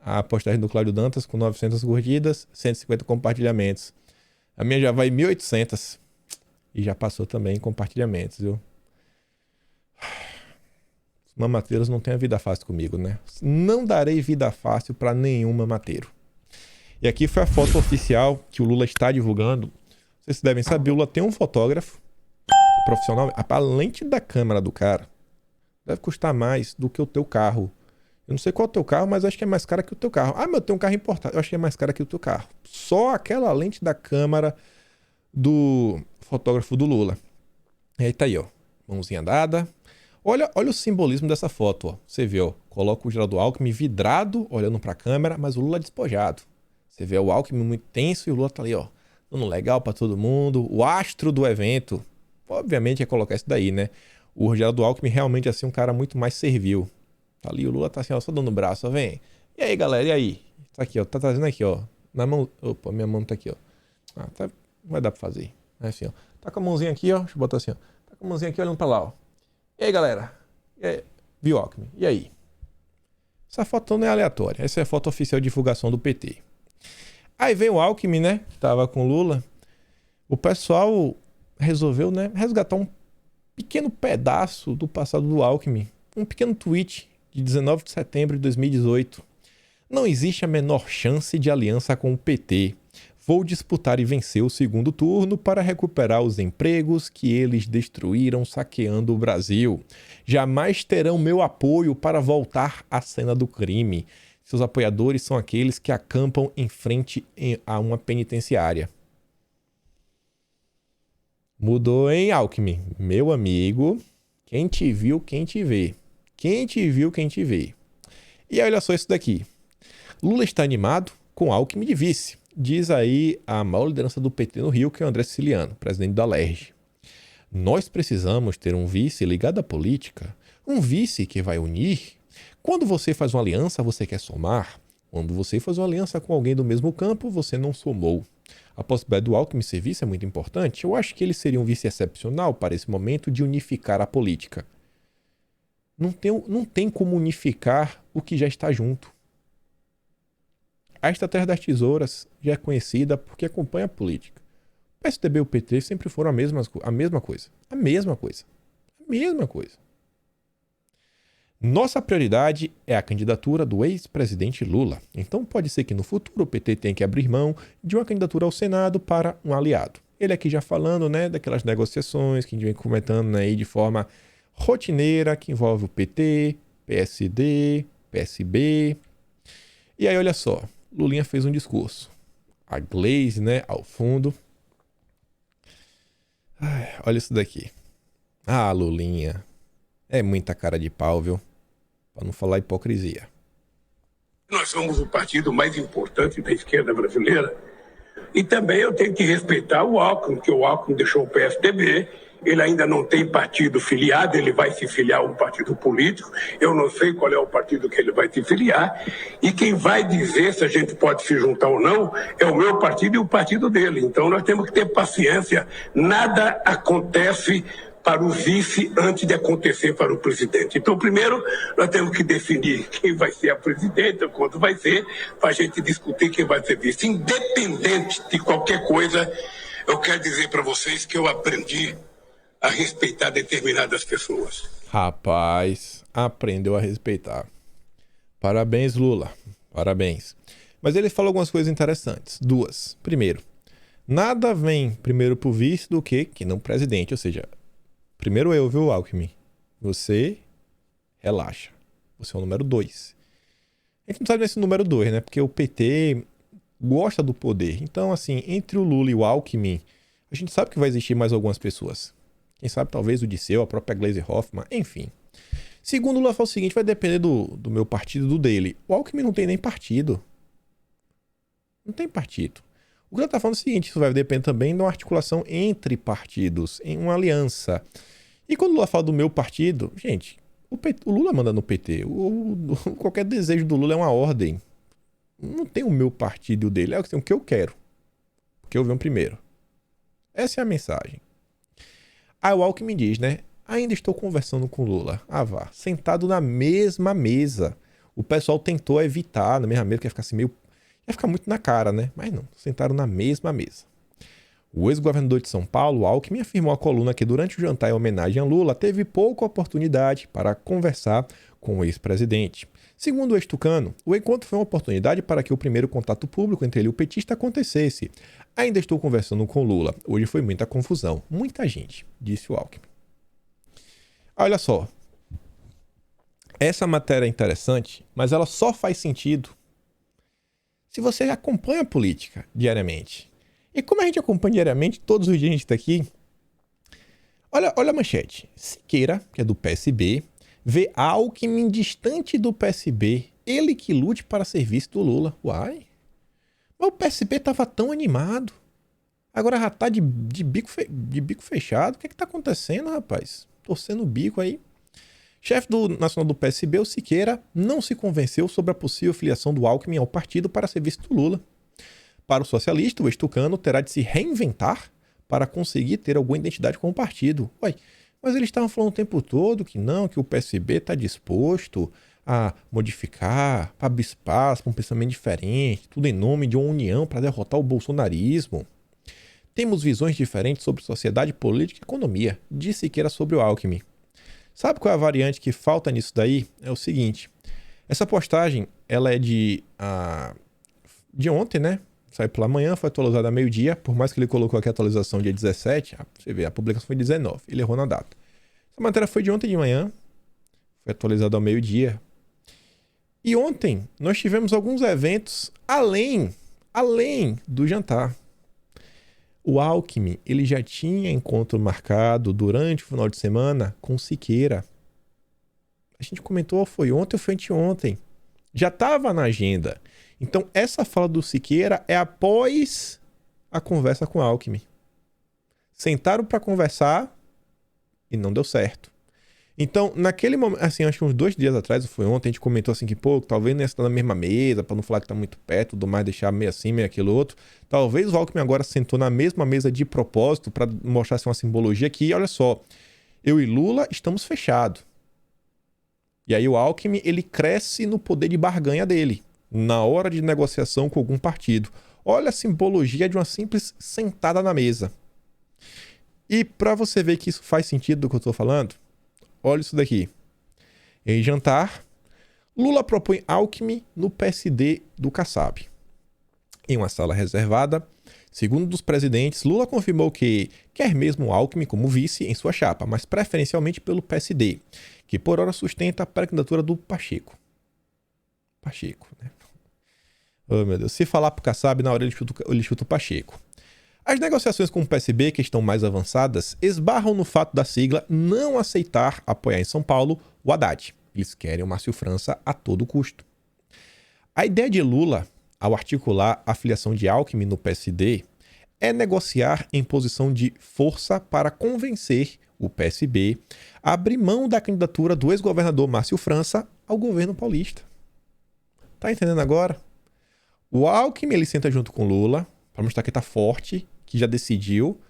A postagem do Cláudio Dantas com 900 curtidas, 150 compartilhamentos. A minha já vai 1.800 e já passou também em compartilhamentos, viu? Os mamateiros não têm a vida fácil comigo, né? Não darei vida fácil para nenhum mamateiro. E aqui foi a foto oficial que o Lula está divulgando. Vocês devem saber, o Lula tem um fotógrafo profissional. A lente da câmera do cara deve custar mais do que o teu carro. Eu não sei qual é o teu carro, mas acho que é mais cara que o teu carro. Ah, mas eu tenho um carro importado. Eu acho que é mais cara que o teu carro. Só aquela lente da câmera do fotógrafo do Lula. E aí tá aí, ó. Mãozinha dada. Olha o simbolismo dessa foto, ó. Você vê, ó. Coloca o Geraldo Alckmin vidrado, olhando pra câmera, mas o Lula despojado. Você vê o Alckmin muito tenso e o Lula tá ali, ó. Dando legal pra todo mundo. O astro do evento. Obviamente ia colocar isso daí, né? O Geraldo Alckmin realmente assim um cara muito mais servil. Tá ali, o Lula tá assim, ó, só dando o braço, ó, vem. E aí, galera, e aí? Tá aqui, ó, tá trazendo aqui, ó. Na mão. Opa, minha mão tá aqui, ó. Ah, tá. Não vai dar pra fazer. É assim, ó. Tá com a mãozinha aqui, ó. Deixa eu botar assim, ó. Tá com a mãozinha aqui olhando pra lá, ó. E aí, galera? E aí? Viu, Alckmin? E aí? Essa foto não é aleatória. Essa é a foto oficial de divulgação do PT. Aí vem o Alckmin, né? Que tava com o Lula. O pessoal resolveu, né? Resgatar um pequeno pedaço do passado do Alckmin. Um pequeno tweet de 19 de setembro de 2018. Não existe a menor chance de aliança com o PT. Vou disputar e vencer o segundo turno para recuperar os empregos que eles destruíram saqueando o Brasil. Jamais terão meu apoio para voltar à cena do crime. Seus apoiadores são aqueles que acampam em frente a uma penitenciária. Mudou, hein, Alckmin? Meu amigo, quem te viu, quem te vê. Quem te viu, quem te vê. E olha só isso daqui. Lula está animado com Alckmin de vice. Diz aí a maior liderança do PT no Rio, que é o André Siciliano, presidente da LERJ. Nós precisamos ter um vice ligado à política. Um vice que vai unir. Quando você faz uma aliança, você quer somar. Quando você faz uma aliança com alguém do mesmo campo, você não somou. A possibilidade do Alckmin ser vice é muito importante. Eu acho que ele seria um vice excepcional para esse momento de unificar a política. Não tem como unificar o que já está junto. A Estratégia das Tesouras já é conhecida porque acompanha a política. O PSDB e o PT sempre foram a mesma coisa. A mesma coisa. Nossa prioridade é a candidatura do ex-presidente Lula. Então pode ser que no futuro o PT tenha que abrir mão de uma candidatura ao Senado para um aliado. Ele aqui já falando, né, daquelas negociações que a gente vem comentando, né, aí de forma rotineira, que envolve o PT, PSD, PSB. E aí olha só, Lulinha fez um discurso. A Glaze, né, ao fundo. Ai, olha isso daqui. Ah, Lulinha. É muita cara de pau, viu? Pra não falar hipocrisia. Nós somos o partido mais importante da esquerda brasileira. E também eu tenho que respeitar o Alckmin, que o Alckmin deixou o PSDB. Ele ainda não tem partido filiado, ele vai se filiar a um partido político. Eu não sei qual é o partido que ele vai se filiar. E quem vai dizer se a gente pode se juntar ou não é o meu partido e o partido dele. Então nós temos que ter paciência. Nada acontece para o vice antes de acontecer para o presidente. Então, primeiro, nós temos que definir quem vai ser a presidenta, quanto vai ser, para a gente discutir quem vai ser vice. Independente de qualquer coisa, eu quero dizer para vocês que eu aprendi a respeitar determinadas pessoas. Rapaz, aprendeu a respeitar. Parabéns, Lula. Parabéns. Mas ele falou algumas coisas interessantes. Duas. Primeiro, nada vem primeiro pro vice do que não presidente. Ou seja, primeiro eu, viu, Alckmin? Você relaxa. Você é o número 2. A gente não sabe nesse número 2, né? Porque o PT gosta do poder. Então, assim, entre o Lula e o Alckmin, a gente sabe que vai existir mais algumas pessoas. Quem sabe talvez o Disseu, a própria Gleisi Hoffmann, enfim. Segundo o Lula, fala o seguinte, vai depender do meu partido e do dele. O Alckmin não tem nem partido. Não tem partido. O que ele está falando é o seguinte, isso vai depender também de uma articulação entre partidos, em uma aliança. E quando o Lula fala do meu partido, gente, o Lula manda no PT. Qualquer desejo do Lula é uma ordem. Não tem o meu partido e o dele, é o que eu quero. Porque eu venho primeiro. Essa é a mensagem. Aí o Alckmin diz, né? Ainda estou conversando com Lula. Ah, vá. Sentado na mesma mesa. O pessoal tentou evitar na mesma mesa, que ia ficar assim meio... Ia ficar muito na cara, né? Mas não, sentaram na mesma mesa. O ex-governador de São Paulo, Alckmin, afirmou à coluna que durante o jantar em homenagem a Lula, teve pouca oportunidade para conversar com o ex-presidente. Segundo o ex-tucano, o encontro foi uma oportunidade para que o primeiro contato público entre ele e o petista acontecesse. Ainda estou conversando com Lula. Hoje foi muita confusão. Muita gente, disse o Alckmin. Olha só. Essa matéria é interessante, mas ela só faz sentido se você acompanha a política diariamente. E como a gente acompanha diariamente, todos os dias a gente está aqui. Olha a manchete. Siqueira, que é do PSB, vê Alckmin distante do PSB. Ele que lute para serviço do Lula. Uai. Mas o PSB estava tão animado. Agora já tá de bico fechado. O que é que tá acontecendo, rapaz? Torcendo o bico aí. Chefe nacional do PSB, o Siqueira, não se convenceu sobre a possível filiação do Alckmin ao partido para serviço do Lula. Para o socialista, o ex-tucano terá de se reinventar para conseguir ter alguma identidade com o partido. Ué, mas eles estavam falando o tempo todo que não, que o PSB está disposto a modificar, para abrir espaço, para um pensamento diferente, tudo em nome de uma união para derrotar o bolsonarismo. Temos visões diferentes sobre sociedade, política e economia, disse Siqueira sobre o Alckmin. Sabe qual é a variante que falta nisso daí? É o seguinte, essa postagem, ela é de ontem, né? Saiu pela manhã, foi atualizada a meio-dia, por mais que ele colocou aqui a atualização dia 17, você vê, a publicação foi 19, ele errou na data. Essa matéria foi de ontem de manhã, foi atualizada ao meio-dia. E ontem nós tivemos alguns eventos além do jantar. O Alckmin, ele já tinha encontro marcado durante o final de semana com Siqueira. A gente comentou, foi ontem ou foi anteontem. Já estava na agenda. Então, essa fala do Siqueira é após a conversa com o Alckmin. Sentaram para conversar e não deu certo. Então, naquele momento, assim, acho que uns 2 dias atrás, ou foi ontem, a gente comentou assim que, pô, talvez não ia estar na mesma mesa, para não falar que tá muito perto, tudo mais, deixar meio assim, meio aquilo outro. Talvez o Alckmin agora sentou na mesma mesa de propósito para mostrar assim, uma simbologia que, olha só, eu e Lula estamos fechados. E aí o Alckmin, ele cresce no poder de barganha dele, na hora de negociação com algum partido. Olha a simbologia de uma simples sentada na mesa. E para você ver que isso faz sentido do que eu estou falando, olha isso daqui. Em jantar, Lula propõe Alckmin no PSD do Kassab. Em uma sala reservada, segundo um dos presidentes, Lula confirmou que quer mesmo Alckmin como vice em sua chapa, mas preferencialmente pelo PSD, que por hora sustenta a pré-candidatura do Pacheco. Pacheco, né? Oh, meu Deus. Se falar pro Kassab, na hora ele chuta o Pacheco. As negociações com o PSB, que estão mais avançadas, esbarram no fato da sigla não aceitar apoiar em São Paulo o Haddad. Eles querem o Márcio França a todo custo. A ideia de Lula, ao articular a filiação de Alckmin no PSD, é negociar em posição de força para convencer o PSB a abrir mão da candidatura do ex-governador Márcio França ao governo paulista. Tá entendendo agora? O Alckmin, ele senta junto com Lula para mostrar que tá forte, que já decidiu.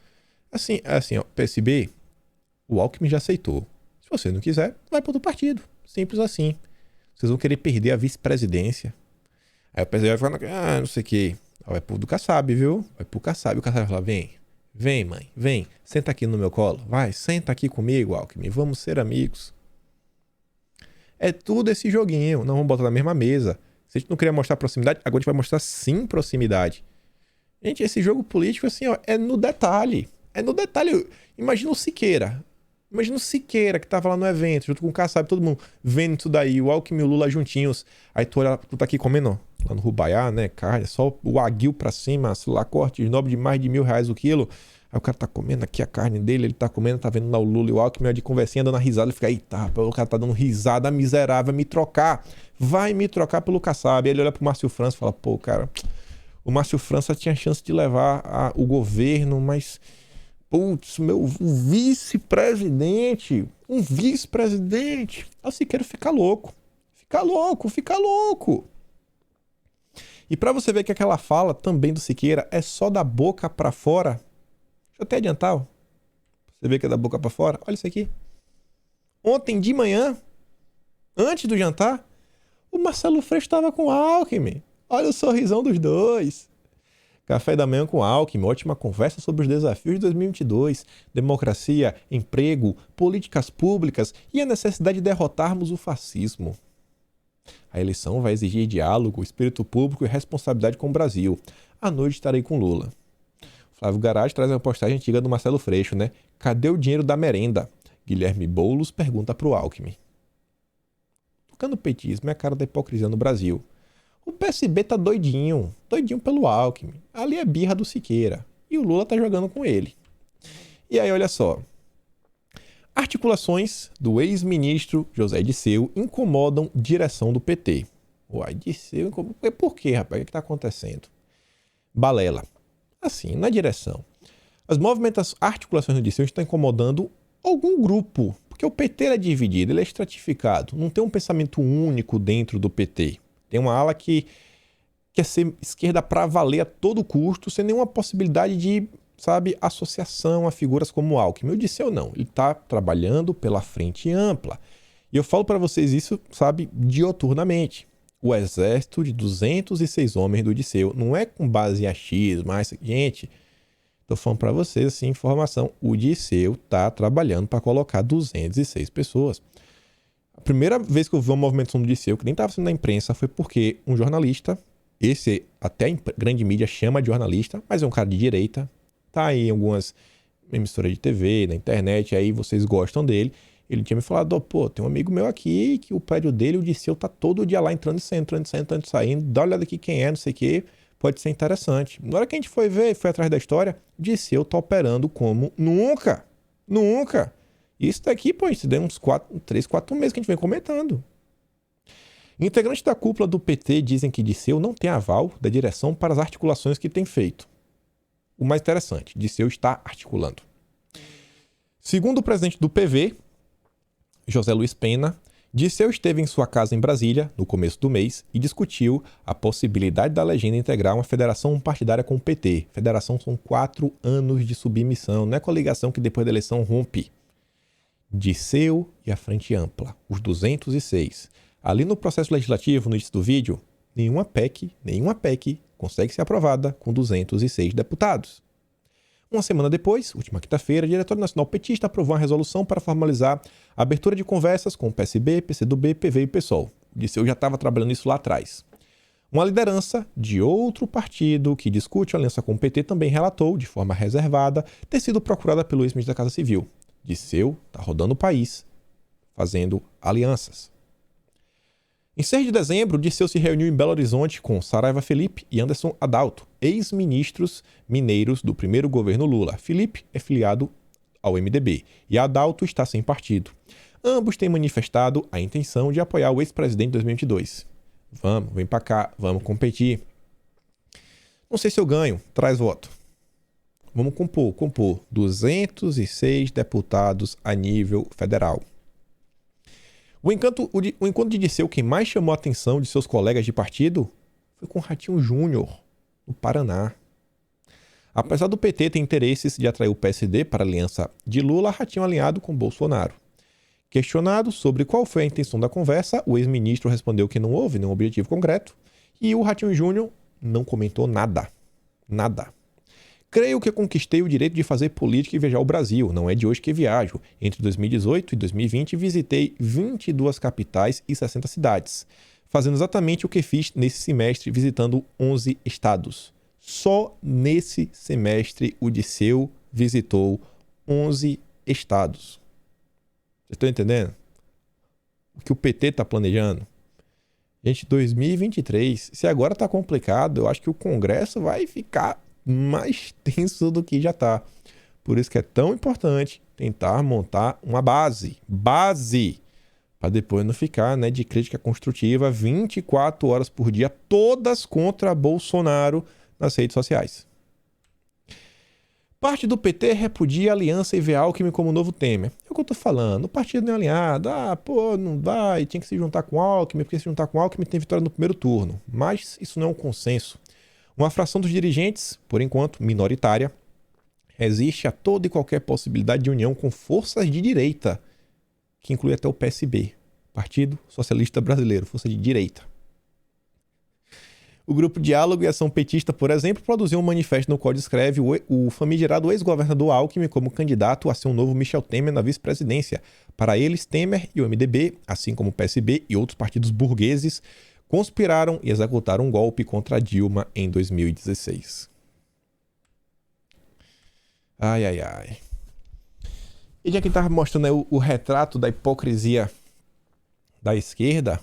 Assim, ó, PSB, o Alckmin já aceitou. Se você não quiser, vai para outro partido. Simples assim. Vocês vão querer perder a vice-presidência. Aí o PSB vai falar, não sei o quê. Vai pro do Kassab, viu? Vai pro Kassab. O Kassab vai falar, vem, mãe, vem. Senta aqui no meu colo. Vai, senta aqui comigo, Alckmin. Vamos ser amigos. É tudo esse joguinho. Não vamos botar na mesma mesa. Se a gente não queria mostrar proximidade, agora a gente vai mostrar sim proximidade. Gente, esse jogo político, assim, ó, é no detalhe. É no detalhe. Imagina o Siqueira. Imagina o Siqueira que tava lá no evento, junto com o Kassab, todo mundo vendo isso daí, o Alckmin e o Lula juntinhos. Aí tu tá aqui comendo, ó, lá no Rubaiá, né, carne, só o aguil pra cima, sei lá, corte nobre de mais de R$1.000 o quilo. Aí o cara tá comendo aqui a carne dele, ele tá comendo, tá vendo lá o Lula e o Alckmin, de conversinha, dando risada, ele fica, eita, o cara tá dando risada, miserável, vai me trocar pelo Kassab. Aí ele olha pro Márcio França e fala, pô, cara, o Márcio França tinha chance de levar o governo, mas, putz, um vice-presidente. Aí o Siqueira fica louco. Fica louco. E pra você ver que aquela fala também do Siqueira é só da boca pra fora. Deixa eu até adiantar, ó. Você vê que é da boca pra fora. Olha isso aqui. ontem de manhã, antes do jantar, o Marcelo Freixo estava com Alckmin. Olha o sorrisão dos dois. Café da manhã com Alckmin, ótima conversa sobre os desafios de 2022, democracia, emprego, políticas públicas e a necessidade de derrotarmos o fascismo. A eleição vai exigir diálogo, espírito público e responsabilidade com o Brasil. À noite estarei com Lula. Flávio Garage traz uma postagem antiga do Marcelo Freixo, né? Cadê o dinheiro da merenda? Guilherme Boulos pergunta pro Alckmin. Tocando petismo é a cara da hipocrisia no Brasil. O PSB tá doidinho pelo Alckmin. Ali é birra do Siqueira. E o Lula tá jogando com ele. E aí, olha só. Articulações do ex-ministro José Dirceu incomodam direção do PT. Uai, Dirceu incomoda. Por quê, rapaz? O que tá acontecendo? Balela. Assim, na direção. As articulações do Dirceu estão incomodando algum grupo. Porque o PT é dividido, ele é estratificado. Não tem um pensamento único dentro do PT. Tem uma ala que quer ser esquerda para valer a todo custo, sem nenhuma possibilidade de, associação a figuras como Alckmin. O Dirceu não, ele está trabalhando pela frente ampla. E eu falo para vocês isso, dioturnamente. O exército de 206 homens do Dirceu não é com base em achismo, mas, gente, estou falando para vocês, assim, informação. O Dirceu está trabalhando para colocar 206 pessoas. A primeira vez que eu vi uma movimentação do Dirceu, que nem estava sendo na imprensa, foi porque um jornalista, esse até a grande mídia chama de jornalista, mas é um cara de direita, tá aí em algumas emissoras de TV, na internet, aí vocês gostam dele. Ele tinha me falado, pô, tem um amigo meu aqui, que o prédio dele, o Dirceu tá todo dia lá entrando e saindo, dá uma olhada aqui quem é, não sei o quê, pode ser interessante. Na hora que a gente foi ver, foi atrás da história, Dirceu tá operando como nunca. Isso daqui, pô, isso deu uns 3, 4 meses que a gente vem comentando. Integrantes da cúpula do PT dizem que Dirceu não tem aval da direção para as articulações que tem feito. O mais interessante, Dirceu está articulando. Segundo o presidente do PV, José Luiz Pena, Dirceu esteve em sua casa em Brasília, no começo do mês, e discutiu a possibilidade da legenda integrar uma federação partidária com o PT. Federação são 4 anos de submissão, não é coligação que depois da eleição rompe. Dirceu e a Frente Ampla, os 206. Ali no processo legislativo, no início do vídeo, nenhuma PEC consegue ser aprovada com 206 deputados. Uma semana depois, última quinta-feira, a Diretório Nacional Petista aprovou uma resolução para formalizar a abertura de conversas com o PSB, PCdoB, PV e PSOL. O Dirceu já estava trabalhando isso lá atrás. Uma liderança de outro partido que discute a aliança com o PT também relatou, de forma reservada, ter sido procurada pelo ex-ministro da Casa Civil. Dirceu está rodando o país, fazendo alianças. Em 6 de dezembro, Dirceu se reuniu em Belo Horizonte com Saraiva Felipe e Anderson Adalto, ex-ministros mineiros do primeiro governo Lula. Felipe é filiado ao MDB e Adalto está sem partido. Ambos têm manifestado a intenção de apoiar o ex-presidente em 2022. Vem pra cá, vamos competir. Não sei se eu ganho, traz voto. Vamos compor 206 deputados a nível federal. O encontro de Dirceu, quem mais chamou a atenção de seus colegas de partido, foi com Ratinho Júnior, no Paraná. Apesar do PT ter interesses de atrair o PSD para a aliança de Lula, Ratinho alinhado com Bolsonaro. Questionado sobre qual foi a intenção da conversa, o ex-ministro respondeu que não houve nenhum objetivo concreto e o Ratinho Júnior não comentou nada. Creio que conquistei o direito de fazer política e viajar ao Brasil. Não é de hoje que viajo. Entre 2018 e 2020, visitei 22 capitais e 60 cidades, fazendo exatamente o que fiz nesse semestre, visitando 11 estados. Só nesse semestre, o Dirceu visitou 11 estados. Vocês estão entendendo? O que o PT está planejando? Gente, 2023, se agora está complicado, eu acho que o Congresso vai ficar mais tenso do que já está. Por isso que é tão importante tentar montar uma base, para depois não ficar, de crítica construtiva 24 horas por dia, todas contra Bolsonaro nas redes sociais. Parte do PT repudia a aliança e vê Alckmin como novo Temer. É o que eu tô falando, o partido não é alinhado, não vai, tinha que se juntar com Alckmin, porque se juntar com Alckmin tem vitória no primeiro turno. Mas isso não é um consenso. Uma fração dos dirigentes, por enquanto minoritária, resiste a toda e qualquer possibilidade de união com forças de direita, que inclui até o PSB, Partido Socialista Brasileiro, força de direita. O Grupo Diálogo e Ação Petista, por exemplo, produziu um manifesto no qual descreve o famigerado ex-governador Alckmin como candidato a ser um novo Michel Temer na vice-presidência. Para eles, Temer e o MDB, assim como o PSB e outros partidos burgueses, conspiraram e executaram um golpe contra Dilma em 2016. Ai, ai, ai. E já que estava mostrando aí o retrato da hipocrisia da esquerda,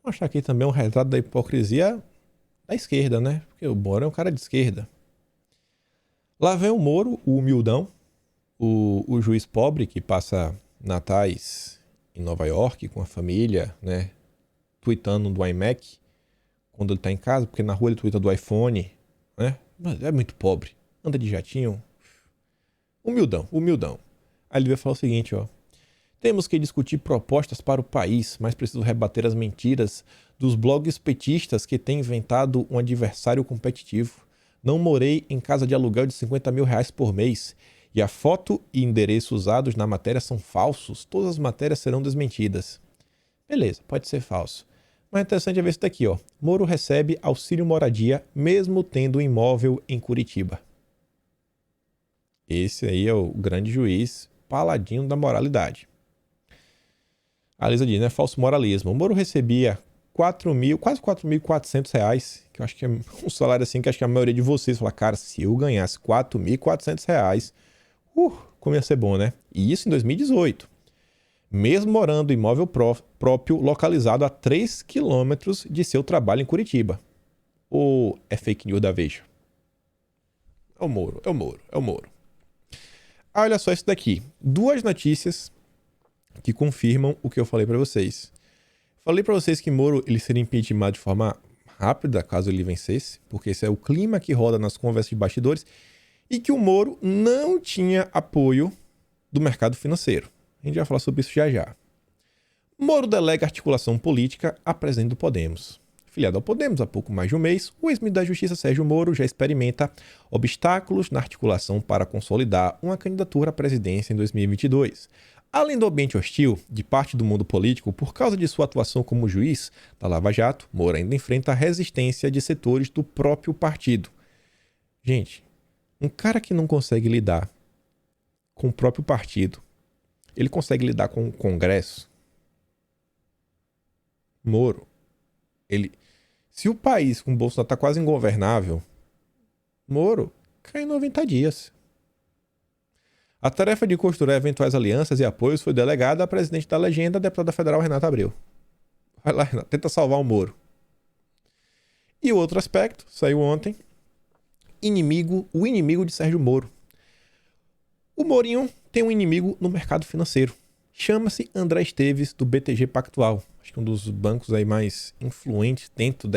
vou mostrar aqui também um retrato da hipocrisia da esquerda, né? Porque o Moro é um cara de esquerda. Lá vem o Moro, o humildão, o juiz pobre que passa natais em Nova York com a família, né? Tweetando do iMac quando ele tá em casa, porque na rua ele tweeta do iPhone, né? Mas é muito pobre, anda de jatinho. Humildão, humildão. Aí ele vai falar o seguinte, ó. Temos que discutir propostas para o país, mas preciso rebater as mentiras dos blogs petistas que têm inventado um adversário competitivo. Não morei em casa de aluguel de 50 mil reais por mês. E a foto e endereço usados na matéria são falsos. Todas as matérias serão desmentidas. Beleza, pode ser falso. Mas é interessante é ver isso daqui, ó. Moro recebe auxílio moradia mesmo tendo um imóvel em Curitiba. Esse aí é o grande juiz paladino da moralidade. A Lisa diz, né? Falso moralismo. O Moro recebia quase R$4.400, que eu acho que é um salário assim que acho que a maioria de vocês fala, cara, se eu ganhasse R$4.400, como ia ser bom, né? E isso em 2018. Mesmo morando em imóvel próprio localizado a 3 quilômetros de seu trabalho em Curitiba. Ou é fake news da Veja? É o Moro, é o Moro, é o Moro. Ah, olha só isso daqui. 2 notícias que confirmam o que eu falei para vocês. Falei para vocês que Moro ele seria impeachmentado de forma rápida caso ele vencesse, porque esse é o clima que roda nas conversas de bastidores, e que o Moro não tinha apoio do mercado financeiro. A gente vai falar sobre isso já já. Moro delega articulação política à presidente do Podemos. Filiado ao Podemos há pouco mais de um mês, o ex-ministro da Justiça Sérgio Moro já experimenta obstáculos na articulação para consolidar uma candidatura à presidência em 2022. Além do ambiente hostil de parte do mundo político por causa de sua atuação como juiz da Lava Jato, Moro ainda enfrenta a resistência de setores do próprio partido. Gente, um cara que não consegue lidar com o próprio partido, ele consegue lidar com o Congresso? Moro, se o país com o Bolsonaro está quase ingovernável, Moro cai em 90 dias. A tarefa de costurar eventuais alianças e apoios foi delegada à presidente da legenda, a deputada federal Renata Abreu. Vai lá, Renata, tenta salvar o Moro. E o outro aspecto, saiu ontem, o inimigo de Sérgio Moro. O Morinho tem um inimigo no mercado financeiro. Chama-se André Esteves, do BTG Pactual. Acho que é um dos bancos aí mais influentes dentro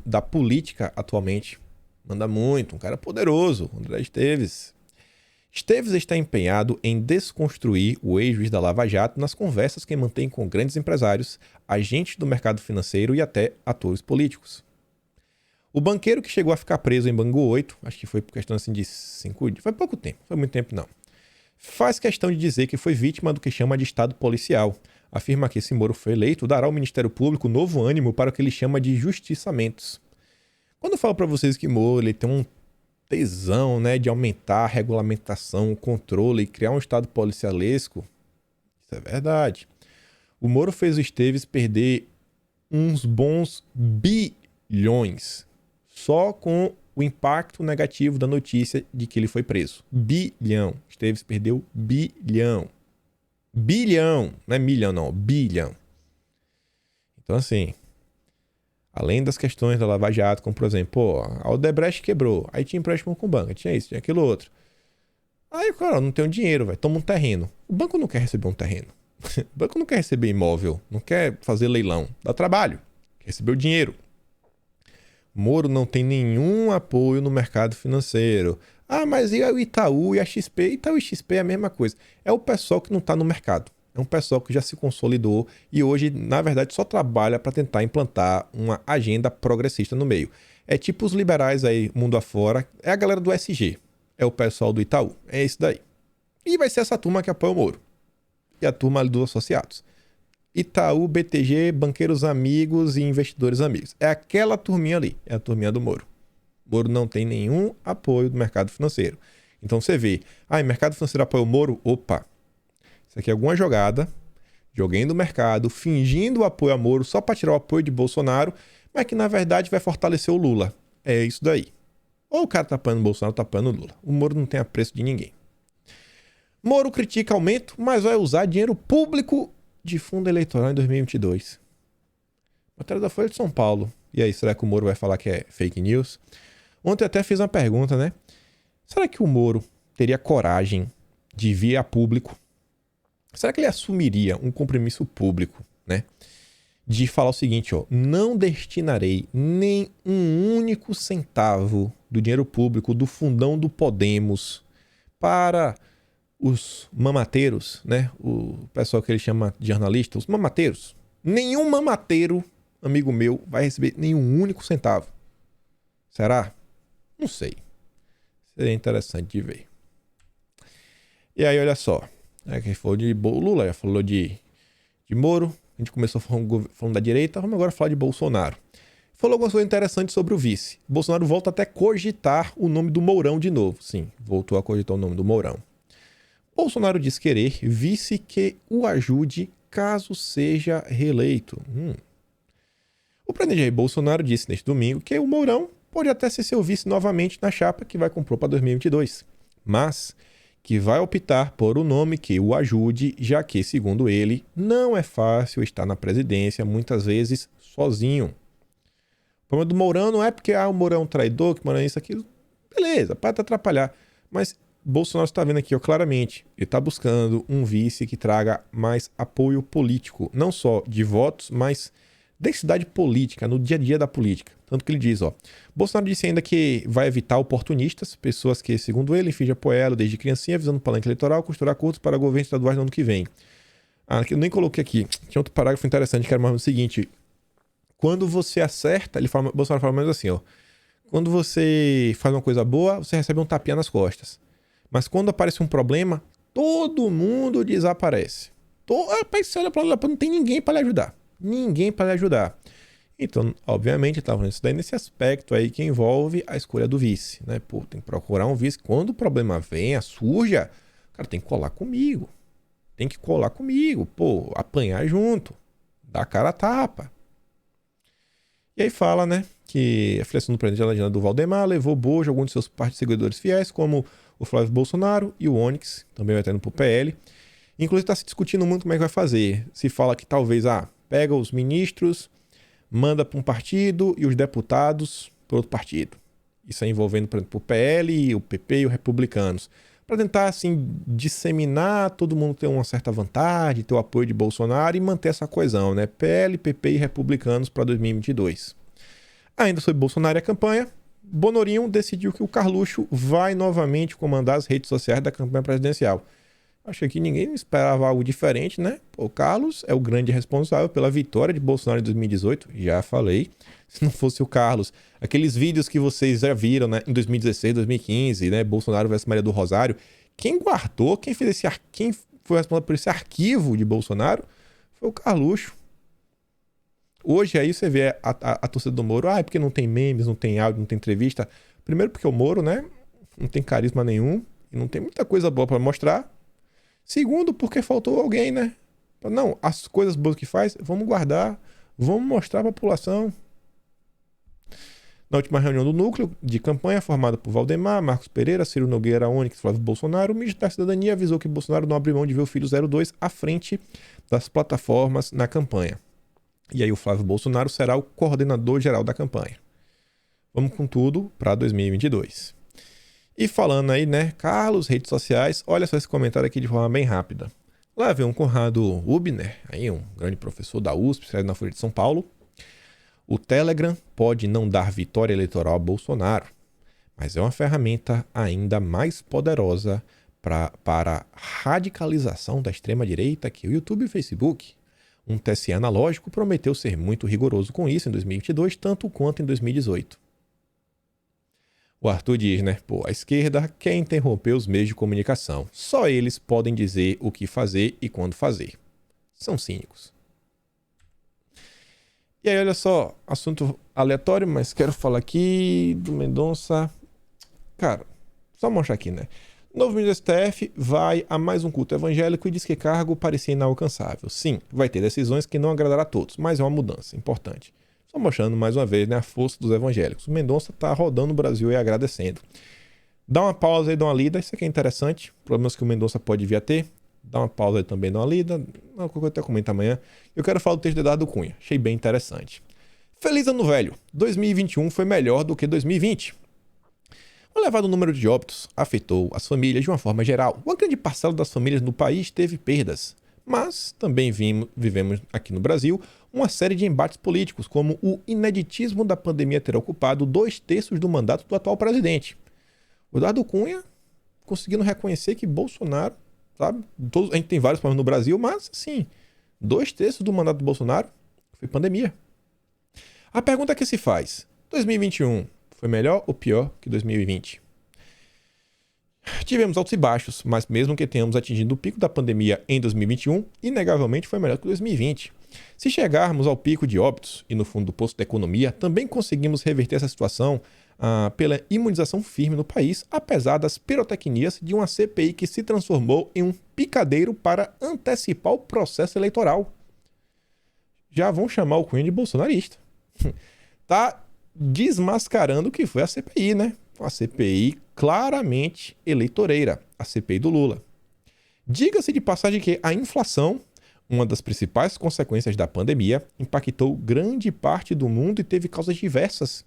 da política atualmente. Manda muito, um cara poderoso, André Esteves. Esteves está empenhado em desconstruir o ex-juiz da Lava Jato nas conversas que mantém com grandes empresários, agentes do mercado financeiro e até atores políticos. O banqueiro que chegou a ficar preso em Bangu 8, acho que foi por questão assim de 5 dias, foi pouco tempo, foi muito tempo não, faz questão de dizer que foi vítima do que chama de estado policial. Afirma que se Moro foi eleito, dará ao Ministério Público novo ânimo para o que ele chama de justiçamentos. Quando eu falo para vocês que Moro ele tem um tesão, né, de aumentar a regulamentação, o controle e criar um estado policialesco, isso é verdade. O Moro fez o Esteves perder uns bons bilhões só com o impacto negativo da notícia de que ele foi preso. Bilhão. Esteves perdeu bilhão. Bilhão. Não é milhão, não. Bilhão. Então, assim, além das questões da Lava Jato, como por exemplo, a Odebrecht quebrou, aí tinha empréstimo com o banco, tinha isso, tinha aquilo outro. Aí o cara, não tem um dinheiro, vai, toma um terreno. O banco não quer receber um terreno. O banco não quer receber imóvel, não quer fazer leilão, dá trabalho, quer receber o dinheiro. Moro não tem nenhum apoio no mercado financeiro. Ah, mas e o Itaú e a XP? Itaú e XP é a mesma coisa. É o pessoal que não está no mercado. É um pessoal que já se consolidou e hoje, na verdade, só trabalha para tentar implantar uma agenda progressista no meio. É tipo os liberais aí, mundo afora. É a galera do SG. É o pessoal do Itaú. É isso daí. E vai ser essa turma que apoia o Moro. e a turma ali dos associados. Itaú, BTG, banqueiros amigos e investidores amigos. É aquela turminha ali, é a turminha do Moro. O Moro não tem nenhum apoio do mercado financeiro. Então você vê, o mercado financeiro apoia o Moro? Opa, isso aqui é alguma jogada, joguei do mercado, fingindo o apoio a Moro só para tirar o apoio de Bolsonaro, mas que na verdade vai fortalecer o Lula. É isso daí. Ou o cara tá apoiando o Bolsonaro, tá apoiando o Lula. O Moro não tem apreço de ninguém. Moro critica aumento, mas vai usar dinheiro público de fundo eleitoral em 2022. Matéria da Folha de São Paulo. E aí, será que o Moro vai falar que é fake news? Ontem eu até fiz uma pergunta, né? Será que o Moro teria coragem de vir a público? Será que ele assumiria um compromisso público, né? De falar o seguinte, ó, não destinarei nem um único centavo do dinheiro público do fundão do Podemos para os mamateiros, né? O pessoal que ele chama de jornalista, os mamateiros. Nenhum mamateiro, amigo meu, vai receber nenhum único centavo. Será? Não sei. Seria interessante de ver. E aí, olha só. Quem falou de Lula, já falou de Moro. A gente começou falando da direita, vamos agora falar de Bolsonaro. Falou algumas coisas interessantes sobre o vice. Bolsonaro volta até cogitar o nome do Mourão de novo. Sim, voltou a cogitar o nome do Mourão. Bolsonaro diz querer vice que o ajude caso seja reeleito. O presidente Jair Bolsonaro disse neste domingo que o Mourão pode até ser seu vice novamente na chapa que vai compor para 2022, mas que vai optar por um nome que o ajude, já que, segundo ele, não é fácil estar na presidência, muitas vezes sozinho. O problema do Mourão não é porque o Mourão é um traidor, que o Mourão é isso, aquilo. Beleza, pode atrapalhar, mas Bolsonaro está vendo aqui, ó, claramente, ele está buscando um vice que traga mais apoio político, não só de votos, mas densidade política, no dia a dia da política. Tanto que ele diz, ó, Bolsonaro disse ainda que vai evitar oportunistas, pessoas que, segundo ele, fingem apoiá-lo desde criancinha, visando o palanque eleitoral, costurar acordos para governos estaduais no ano que vem. Eu nem coloquei aqui, tinha outro parágrafo interessante que era mais o seguinte, quando você acerta, Bolsonaro fala mais assim, ó, quando você faz uma coisa boa, você recebe um tapinha nas costas. Mas quando aparece um problema, todo mundo desaparece. Você olha para lá, não tem ninguém para lhe ajudar. Ninguém para lhe ajudar. Então, obviamente, estava falando isso daí nesse aspecto aí que envolve a escolha do vice, né? Pô, tem que procurar um vice. Quando o problema venha, surja, cara, tem que colar comigo. Tem que colar comigo. Pô, apanhar junto. Dar a cara a tapa. E aí fala, né, que a filiação do presidente da legenda do Valdemar levou bojo alguns de seus seguidores fiéis, como o Flávio Bolsonaro e o Onyx, também vai estar indo pro PL. Inclusive está se discutindo muito como é que vai fazer. Se fala que talvez, pega os ministros, manda para um partido e os deputados para outro partido. Isso aí envolvendo, por exemplo, o PL, o PP e os republicanos. Para tentar, assim, disseminar, todo mundo ter uma certa vantagem, ter o apoio de Bolsonaro e manter essa coesão, né? PL, PP e republicanos para 2022. Ainda sobre Bolsonaro e a campanha, Bonorinho decidiu que o Carluxo vai novamente comandar as redes sociais da campanha presidencial. Achei que ninguém esperava algo diferente, né? O Carlos é o grande responsável pela vitória de Bolsonaro em 2018. Já falei. Se não fosse o Carlos, aqueles vídeos que vocês já viram, né, em 2016, 2015, né? Bolsonaro versus Maria do Rosário. Quem guardou, quem foi responsável por esse arquivo de Bolsonaro foi o Carluxo. Hoje aí você vê a torcida do Moro, é porque não tem memes, não tem áudio, não tem entrevista. Primeiro porque o Moro, né, não tem carisma nenhum e não tem muita coisa boa para mostrar. Segundo, porque faltou alguém, né? Não, as coisas boas que faz, vamos guardar, vamos mostrar à população. Na última reunião do núcleo de campanha, formada por Valdemar, Marcos Pereira, Ciro Nogueira, Onyx, Flávio Bolsonaro, o ministro da Cidadania avisou que Bolsonaro não abriu mão de ver o filho 02 à frente das plataformas na campanha. E aí o Flávio Bolsonaro será o coordenador geral da campanha. Vamos com tudo para 2022. E falando aí, né, Carlos, redes sociais, olha só esse comentário aqui de forma bem rápida. Lá vem um Conrado Hubner, aí um grande professor da USP, escreve na Folha de São Paulo. O Telegram pode não dar vitória eleitoral a Bolsonaro, mas é uma ferramenta ainda mais poderosa para a radicalização da extrema-direita que o YouTube e o Facebook. Um TSE analógico prometeu ser muito rigoroso com isso em 2022, tanto quanto em 2018. O Arthur diz, né? Pô, a esquerda quer interromper os meios de comunicação. Só eles podem dizer o que fazer e quando fazer. São cínicos. E aí, olha só, assunto aleatório, mas quero falar aqui do Mendonça. Cara, só mostrar aqui, né? O novo ministro do STF vai a mais um culto evangélico e diz que cargo parecia inalcançável. Sim, vai ter decisões que não agradará a todos, mas é uma mudança importante. Só mostrando mais uma vez, né, a força dos evangélicos. O Mendonça tá rodando o Brasil e agradecendo. Dá uma pausa aí, dá uma lida. Isso aqui é interessante. Problemas que o Mendonça pode vir a ter. Dá uma pausa aí também, dá uma lida. Não, eu até comento amanhã. Eu quero falar do texto de Eduardo Cunha. Achei bem interessante. Feliz ano velho. 2021 foi melhor do que 2020. O elevado número de óbitos afetou as famílias de uma forma geral. Uma grande parcela das famílias no país teve perdas. Mas também vivemos aqui no Brasil uma série de embates políticos, como o ineditismo da pandemia ter ocupado 2/3 do mandato do atual presidente. O Eduardo Cunha conseguindo reconhecer que Bolsonaro, sabe? A gente tem vários problemas no Brasil, mas, sim, 2/3 do mandato do Bolsonaro foi pandemia. A pergunta que se faz: 2021 foi melhor ou pior que 2020? Tivemos altos e baixos, mas mesmo que tenhamos atingido o pico da pandemia em 2021, inegavelmente foi melhor que 2020. Se chegarmos ao pico de óbitos e no fundo do poço da economia, também conseguimos reverter essa situação pela imunização firme no país, apesar das pirotecnias de uma CPI que se transformou em um picadeiro para antecipar o processo eleitoral. Já vão chamar o Cunha de bolsonarista. Tá desmascarando o que foi a CPI, né? A CPI claramente eleitoreira, a CPI do Lula. Diga-se de passagem que a inflação, uma das principais consequências da pandemia, impactou grande parte do mundo e teve causas diversas.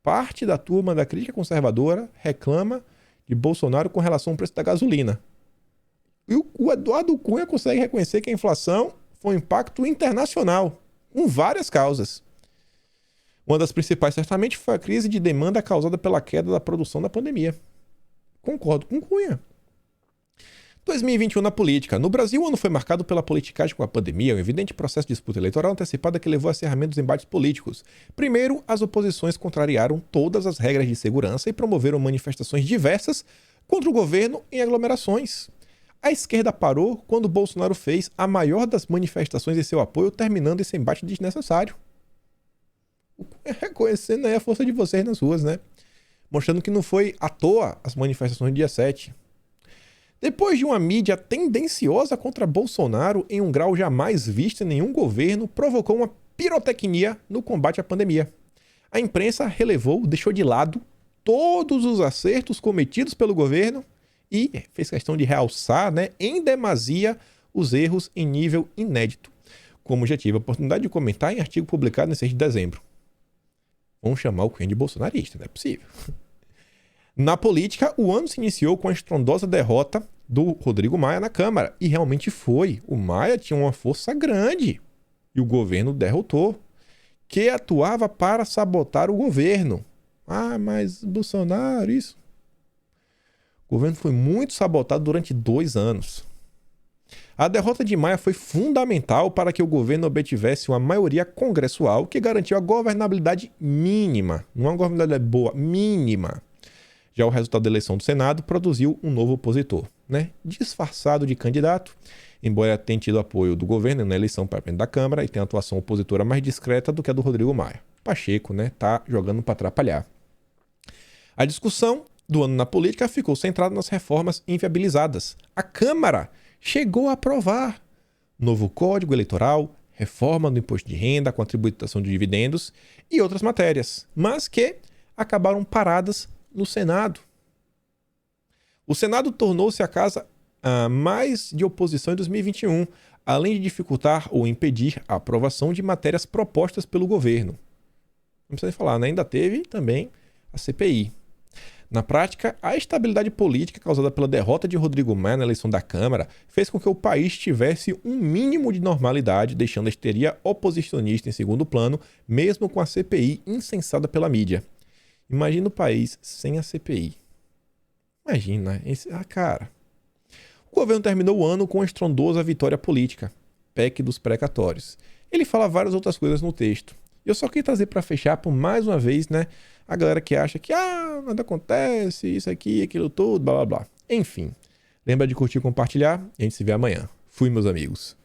Parte da turma da crítica conservadora reclama de Bolsonaro com relação ao preço da gasolina. E o Eduardo Cunha consegue reconhecer que a inflação foi um impacto internacional, com várias causas. Uma das principais, certamente, foi a crise de demanda causada pela queda da produção da pandemia. Concordo com Cunha. 2021 na política. No Brasil, o ano foi marcado pela politicagem com a pandemia, um evidente processo de disputa eleitoral antecipada que levou a acerramento dos embates políticos. Primeiro, as oposições contrariaram todas as regras de segurança e promoveram manifestações diversas contra o governo em aglomerações. A esquerda parou quando Bolsonaro fez a maior das manifestações em seu apoio, terminando esse embate desnecessário. Reconhecendo aí a força de vocês nas ruas, né? Mostrando que não foi à toa as manifestações do dia 7. Depois de uma mídia tendenciosa contra Bolsonaro em um grau jamais visto em nenhum governo, provocou uma pirotecnia no combate à pandemia. A imprensa relevou, deixou de lado todos os acertos cometidos pelo governo e fez questão de realçar, né, em demasia os erros em nível inédito, como já tive a oportunidade de comentar em artigo publicado nesse 6 de dezembro. Vão chamar o Cunha de bolsonarista, não é possível. Na política, o ano se iniciou com a estrondosa derrota do Rodrigo Maia na Câmara. E realmente foi. O Maia tinha uma força grande. E o governo derrotou. Que atuava para sabotar o governo. Ah, mas Bolsonaro, isso. O governo foi muito sabotado durante 2 anos. A derrota de Maia foi fundamental para que o governo obtivesse uma maioria congressual que garantiu a governabilidade mínima. Não é uma governabilidade boa, mínima. Já o resultado da eleição do Senado produziu um novo opositor, né? Disfarçado de candidato, embora tenha tido apoio do governo na eleição para presidente da Câmara e tenha atuação opositora mais discreta do que a do Rodrigo Maia. Pacheco, né? Tá jogando para atrapalhar. A discussão do ano na política ficou centrada nas reformas inviabilizadas. A Câmara chegou a aprovar novo Código Eleitoral, reforma do imposto de renda com a tributação de dividendos e outras matérias, mas que acabaram paradas no Senado. O Senado tornou-se a casa mais de oposição em 2021, além de dificultar ou impedir a aprovação de matérias propostas pelo governo. Não precisa falar, né? Ainda teve também a CPI. Na prática, a estabilidade política causada pela derrota de Rodrigo Maia na eleição da Câmara fez com que o país tivesse um mínimo de normalidade, deixando a histeria oposicionista em segundo plano, mesmo com a CPI incensada pela mídia. Imagina o país sem a CPI. Imagina. Cara. O governo terminou o ano com uma estrondosa vitória política. PEC dos precatórios. Ele fala várias outras coisas no texto. Eu só queria trazer para fechar, por mais uma vez, né, a galera que acha que nada acontece, isso aqui, aquilo tudo, blá blá blá. Enfim, lembra de curtir e compartilhar e a gente se vê amanhã. Fui, meus amigos.